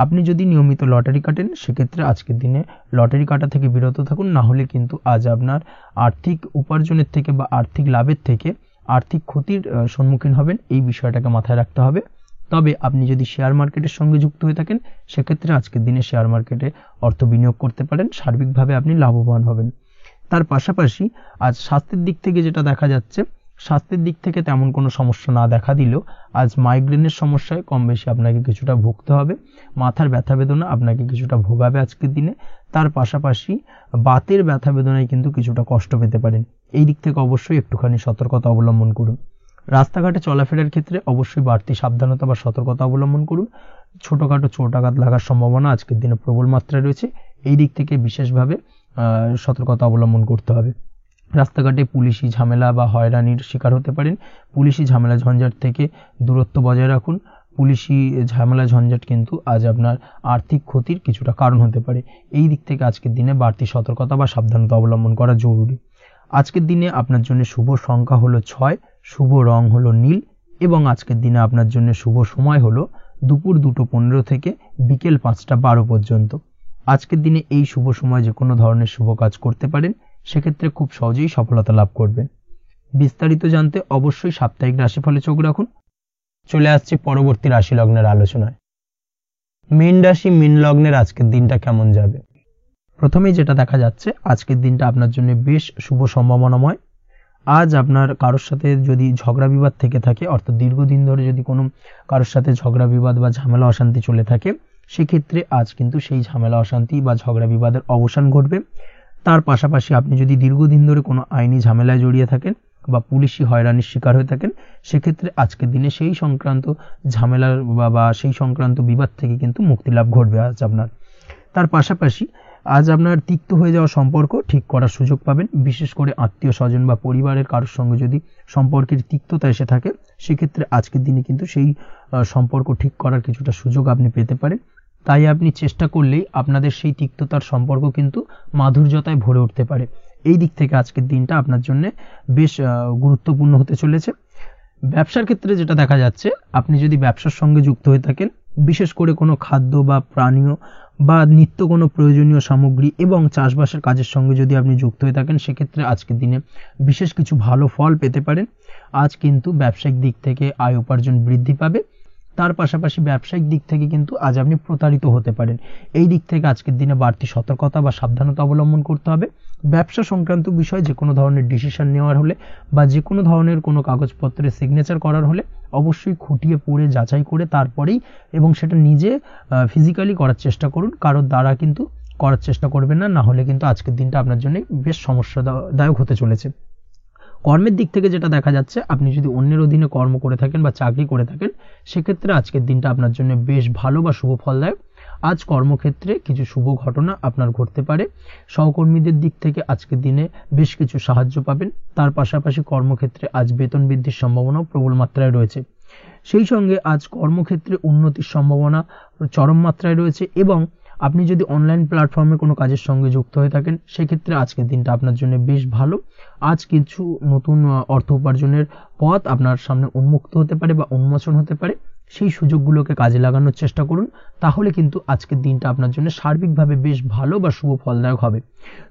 আপনি যদি নিয়মিত লটারি কাটেন, সেক্ষেত্রে আজকের দিনে লটারি কাটা থেকে বিরত থাকুন, না হলে কিন্তু আজ আপনার আর্থিক উপার্জনের থেকে বা আর্থিক লাভের থেকে আর্থিক ক্ষতির সম্মুখীন হবেন, এই বিষয়টাকে মাথায় রাখতে হবে। তবে আপনি যদি শেয়ার মার্কেটের সঙ্গে যুক্ত হয়ে থাকেন সেক্ষেত্রে আজকের দিনে শেয়ার মার্কেটে অর্থ বিনিয়োগ করতে পারেন, সার্বিকভাবে আপনি লাভবান হবেন। তার পাশাপাশি আজ স্বাস্থ্যের দিক থেকে যেটা দেখা যাচ্ছে, স্বাস্থ্যের দিক থেকে তেমন কোনো সমস্যা না দেখা দিলেও আজ মাইগ্রেনের সমস্যায় কম বেশি আপনাকে কিছুটা ভুগতে হবে, মাথার ব্যথা বেদনা আপনাকে কিছুটা ভোগাবে আজকের দিনে। তার পাশাপাশি বাতের ব্যথা বেদনায় কিন্তু কিছুটা কষ্ট পেতে পারেন, এই দিক থেকে অবশ্যই একটুখানি সতর্কতা অবলম্বন করুন। রাস্তাঘাটে চলাফেরার ক্ষেত্রে অবশ্যই বাড়তি সাবধানতা বা সতর্কতা অবলম্বন করুন। ছোটখাটো চোট আঘাত লাগার সম্ভাবনা আজকের দিনে প্রবল মাত্রায় রয়েছে, এই দিক থেকে বিশেষভাবে সতর্কতা অবলম্বন করতে হবে। রাস্তাঘাটে পুলিশি ঝামেলা বা হয়রানির শিকার হতে পারেন, পুলিশি ঝামেলা ঝঞ্ঝাট থেকে দূরত্ব বজায় রাখুন। পুলিশি ঝামেলা ঝঞ্ঝাট কিন্তু আজ আপনার আর্থিক ক্ষতির কিছুটা কারণ হতে পারে, এই দিক থেকে আজকের দিনে বাড়তি সতর্কতা বা সাবধানতা অবলম্বন করা জরুরি। আজকের দিনে আপনার জন্য শুভ সংখ্যা হলো 6, শুভ রং হলো নীল এবং আজকের দিনে আপনার জন্য শুভ সময় হলো দুপুর 2:15 থেকে বিকেল 5:12 পর্যন্ত। আজকের দিনে এই শুভ সময় যে কোনো ধরনের শুভ কাজ করতে পারেন, সেক্ষেত্রে খুব সহজেই সফলতা লাভ করবেন। বিস্তারিত জানতে অবশ্যই সাপ্তাহিক রাশিফলে চোখ রাখুন। চলে আসছে পরবর্তী রাশি লগ্নের আলোচনায়। মীন রাশি, মীন লগ্নের আজকের দিনটা কেমন যাবে? প্রথমেই যেটা দেখা যাচ্ছে, আজকের দিনটা আপনার জন্য বেশ শুভ সম্ভাবনাময়। আজ আপনার কারোর সাথে যদি ঝগড়া বিবাদ থেকে থাকে, অর্থাৎ দীর্ঘদিন ধরে যদি কোনো কারোর সাথে ঝগড়া বিবাদ বা ঝামেলা অশান্তি চলে থাকে, সেক্ষেত্রে আজ কিন্তু সেই ঝামেলা অশান্তি বা ঝগড়া বিবাদের অবসান ঘটবে। তার পাশাপাশি আপনি যদি দীর্ঘদিন ধরে কোনো আইনি ঝামেলায় জড়িয়ে থাকেন বা পুলিশি হয়রানির শিকার হয়ে থাকেন, সেক্ষেত্রে আজকের দিনে সেই সংক্রান্ত ঝামেলার বা সেই সংক্রান্ত বিবাদ থেকে কিন্তু মুক্তি লাভ ঘটবে আজ আপনার। তার পাশাপাশি আজ আপনার তিক্ত হয়ে যাওয়া সম্পর্ক ঠিক করার সুযোগ পাবেন, বিশেষ করে আত্মীয় স্বজন বা পরিবারের কারোর সঙ্গে যদি সম্পর্কের তিক্ততা এসে থাকে, সেক্ষেত্রে আজকের দিনে কিন্তু সেই সম্পর্ক ঠিক করার কিছুটা সুযোগ আপনি পেতে পারেন। তাই আপনি চেষ্টা করলেই আপনাদের সেই তিক্ততার সম্পর্ক কিন্তু মাধুর্যতায় ভরে উঠতে পারে, এই দিক থেকে আজকের দিনটা আপনার জন্য বেশ গুরুত্বপূর্ণ হতে চলেছে। ব্যবসার ক্ষেত্রে যেটা দেখা যাচ্ছে, আপনি যদি ব্যবসার সঙ্গে যুক্ত হয়ে থাকেন, বিশেষ করে কোনো খাদ্য বা পানীয় বা নিত্য কোনো প্রয়োজনীয় সামগ্রী এবং চাষবাসের কাজের সঙ্গে যদি আপনি যুক্ত হয়ে থাকেন, সেক্ষেত্রে আজকের দিনে বিশেষ কিছু ভালো ফল পেতে পারেন। আজ কিন্তু ব্যবসায়িক দিক থেকে আয় উপার্জন বৃদ্ধি পাবে। তার পাশাপাশি ব্যবসায়িক দিক থেকে কিন্তু আজ আপনি প্রতারিত হতে পারেন, এই দিক থেকে আজকের দিনে বাড়তি সতর্কতা বা সাবধানতা অবলম্বন করতে হবে। ব্যবসা সংক্রান্ত বিষয়ে যে কোনো ধরনের ডিসিশন নেওয়ার হলে বা যে কোনো ধরনের কোনো কাগজপত্রে সিগনেচার করার হলে অবশ্যই খুঁটিয়ে পড়ে যাচাই করে তারপরেই, এবং সেটা নিজে ফিজিক্যালি করার চেষ্টা করুন, কারোর দ্বারা কিন্তু করার চেষ্টা করবেন না, না হলে কিন্তু আজকের দিনটা আপনার জন্য বেশ সমস্যাদায়ক হতে চলেছে। কর্মের দিক থেকে যেটা দেখা যাচ্ছে, আপনি যদি অন্যের অধীনে কর্ম করে থাকেন বা চাকরি করে থাকেন, সেক্ষেত্রে আজকের দিনটা আপনার জন্য বেশ ভালো বা শুভ ফলদায়ক। আজ কর্মক্ষেত্রে কিছু শুভ ঘটনা আপনার ঘটতে পারে, সহকর্মীদের দিক থেকে আজকের দিনে বেশ কিছু সাহায্য পাবেন। তার পাশাপাশি কর্মক্ষেত্রে আজ বেতন বৃদ্ধির সম্ভাবনাও প্রবল মাত্রায় রয়েছে। সেই সঙ্গে আজ কর্মক্ষেত্রে উন্নতির সম্ভাবনা চরম মাত্রায় রয়েছে, এবং আপনি যদি অনলাইন প্ল্যাটফর্মে কোনো কাজের সঙ্গে যুক্ত হয়ে থাকেন, সেক্ষেত্রে আজকের দিনটা আপনার জন্য বেশ ভালো। আজ কিছু নতুন অর্থ উপার্জনের পথ আপনার সামনে উন্মুক্ত হতে পারে বা উন্মোচন হতে পারে, সেই সুযোগগুলোকে কাজে লাগানোর চেষ্টা করুন, তাহলে কিন্তু আজকের দিনটা আপনার জন্য সার্বিকভাবে বেশ ভালো বা শুভ ফলদায়ক হবে।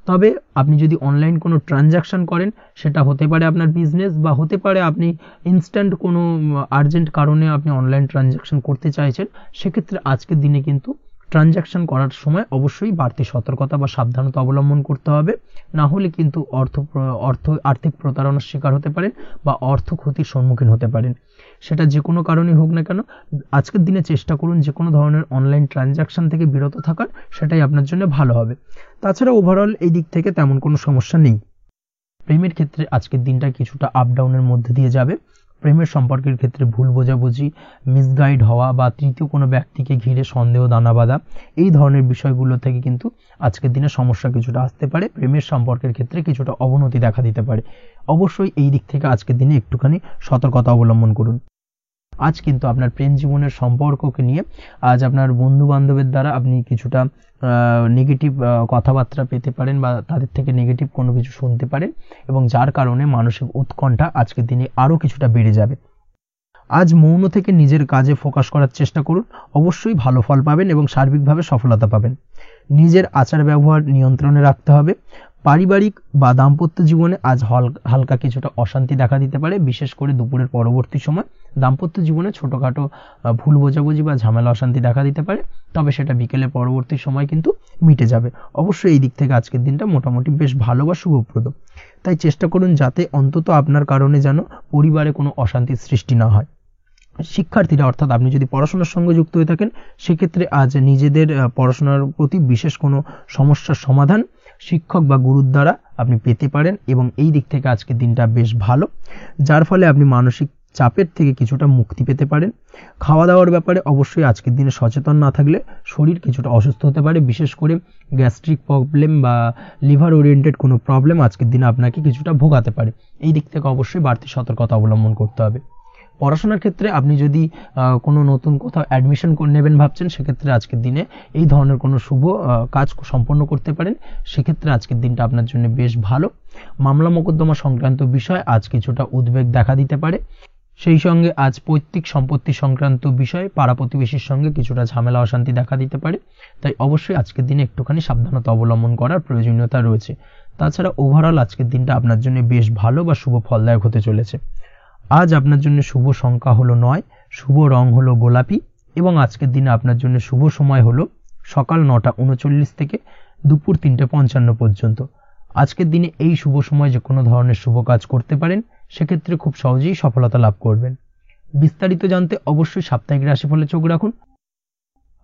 তবে আপনি যদি অনলাইন কোনো ট্রানজাকশন করেন, সেটা হতে পারে আপনার বিজনেস বা হতে পারে আপনি ইনস্ট্যান্ট কোনো আর্জেন্ট কারণে আপনি অনলাইন ট্রানজাকশন করতে চাইছেন, সেক্ষেত্রে আজকের দিনে কিন্তু ট্রানজাকশন করার সময় অবশ্যই বাড়তি সতর্কতা বা সাবধানতা অবলম্বন করতে হবে, না হলে কিন্তু আর্থিক প্রতারণার শিকার হতে পারেন বা অর্থ ক্ষতির সম্মুখীন হতে পারেন। সেটা যে কোনো কারণেই হোক না কেন, আজকের দিনে চেষ্টা করুন যে কোনো ধরনের অনলাইন ট্রানজাকশন থেকে বিরত থাকার, সেটাই আপনার জন্য ভালো হবে। তাছাড়া ওভারঅল এই দিক থেকে তেমন কোনো সমস্যা নেই। প্রেমের ক্ষেত্রে আজকের দিনটা কিছুটা আপ ডাউনের মধ্যে দিয়ে যাবে। প্রেমের সম্পর্কের ক্ষেত্রে ভুল বোঝাবুঝি, মিসগাইড হওয়া বা তৃতীয় কোনো ব্যক্তিকে ঘিরে সন্দেহ দানা বাঁধা, এই ধরনের বিষয়গুলো থেকে কিন্তু আজকের দিনে সমস্যা কিছুটা আসতে পারে। প্রেমের সম্পর্কের ক্ষেত্রে কিছুটা অবনতি দেখা দিতে পারে। অবশ্যই এই দিক থেকে আজকের দিনে একটুখানি সতর্কতা অবলম্বন করুন। আজ কিন্তু আপনার প্রেম জীবনের সম্পর্ককে নিয়ে আজ আপনার বন্ধু বান্ধবের দ্বারা আপনি কিছুটা নেগেটিভ কথাবার্তা পেতে পারেন বা তাদের থেকে নেগেটিভ কোনো কিছু শুনতে পারেন, এবং যার কারণে মানসিক উৎকণ্ঠা আজকের দিনে আরও কিছুটা বেড়ে যাবে। আজ মৌন থেকে নিজের কাজে ফোকাস করার চেষ্টা করুন, অবশ্যই ভালো ফল পাবেন এবং সার্বিকভাবে সফলতা পাবেন। নিজের আচার ব্যবহার নিয়ন্ত্রণে রাখতে হবে। পারিবারিক বা দাম্পত্য জীবনে আজ হালকা কিছুটা অশান্তি দেখা দিতে পারে, বিশেষ করে দুপুরের পরবর্তী সময় দাম্পত্য জীবনে ছোটখাটো ভুল বোঝাবুঝি বা ঝামেলা অশান্তি দেখা দিতে পারে, তবে সেটা বিকেলের পরবর্তী সময় কিন্তু মিটে যাবে। অবশ্যই এই দিক থেকে আজকের দিনটা মোটামুটি বেশ ভালো বা শুভপ্রদ। তাই চেষ্টা করুন যাতে অন্তত আপনার কারণে যেন পরিবারে কোনো অশান্তির সৃষ্টি না হয়। শিক্ষার্থীরা, অর্থাৎ আপনি যদি পড়াশোনার সঙ্গে যুক্ত হয়ে থাকেন, সেক্ষেত্রে আজ নিজেদের পড়াশোনার প্রতি বিশেষ কোনো সমস্যার সমাধান শিক্ষক বা গুরুর দ্বারা আপনি পেতে পারেন, এবং এই দিক থেকে আজকের দিনটা বেশ ভালো, যার ফলে আপনি মানসিক চাপের থেকে কিছুটা মুক্তি পেতে পারেন। খাওয়া দাওয়ার ব্যাপারে অবশ্যই আজকের দিনে সচেতন না থাকলে শরীর কিছুটা অসুস্থ হতে পারে, বিশেষ করে গ্যাস্ট্রিক প্রবলেম বা লিভার ওরিয়েন্টেড কোনো প্রবলেম আজকের দিনে আপনাকে কিছুটা ভোগাতে পারে। এই দিক থেকে অবশ্যই বাড়তি সতর্কতা অবলম্বন করতে হবে। পড়াশোনার ক্ষেত্রে আপনি যদি কোনো নতুন কোথাও অ্যাডমিশন নেবেন ভাবছেন, সেক্ষেত্রে আজকের দিনে এই ধরনের কোনো শুভ কাজ সম্পন্ন করতে পারেন, সেক্ষেত্রে আজকের দিনটা আপনার জন্য বেশ ভালো। মামলা মোকদ্দমা সংক্রান্ত বিষয় আজ কিছুটা উদ্বেগ দেখা দিতে পারে, সেই সঙ্গে আজ পৈতৃক সম্পত্তি সংক্রান্ত বিষয়ে পাড়া প্রতিবেশীর সঙ্গে কিছুটা ঝামেলা অশান্তি দেখা দিতে পারে, তাই অবশ্যই আজকের দিনে একটুখানি সাবধানতা অবলম্বন করার প্রয়োজনীয়তা রয়েছে। তাছাড়া ওভারঅল আজকের দিনটা আপনার জন্য বেশ ভালো বা শুভ ফলদায়ক হতে চলেছে। আজ আপনার জন্য শুভ সংখ্যা হলো 9, শুভ রং হলো গোলাপি, এবং আজকের দিনে আপনার জন্য শুভ সময় হলো সকাল 9:39 থেকে দুপুর 3:55 পর্যন্ত। আজকের দিনে এই শুভ সময় যে কোনো ধরনের শুভ কাজ করতে পারেন, সেক্ষেত্রে খুব সহজেই সফলতা লাভ করবেন। বিস্তারিত জানতে অবশ্যই সাপ্তাহিক রাশিফলে চোখ রাখুন।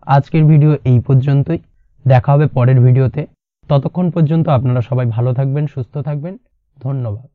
আজকের ভিডিও এই পর্যন্তই, দেখা হবে পরের ভিডিওতে। ততক্ষণ পর্যন্ত আপনারা সবাই ভালো থাকবেন, সুস্থ থাকবেন। ধন্যবাদ।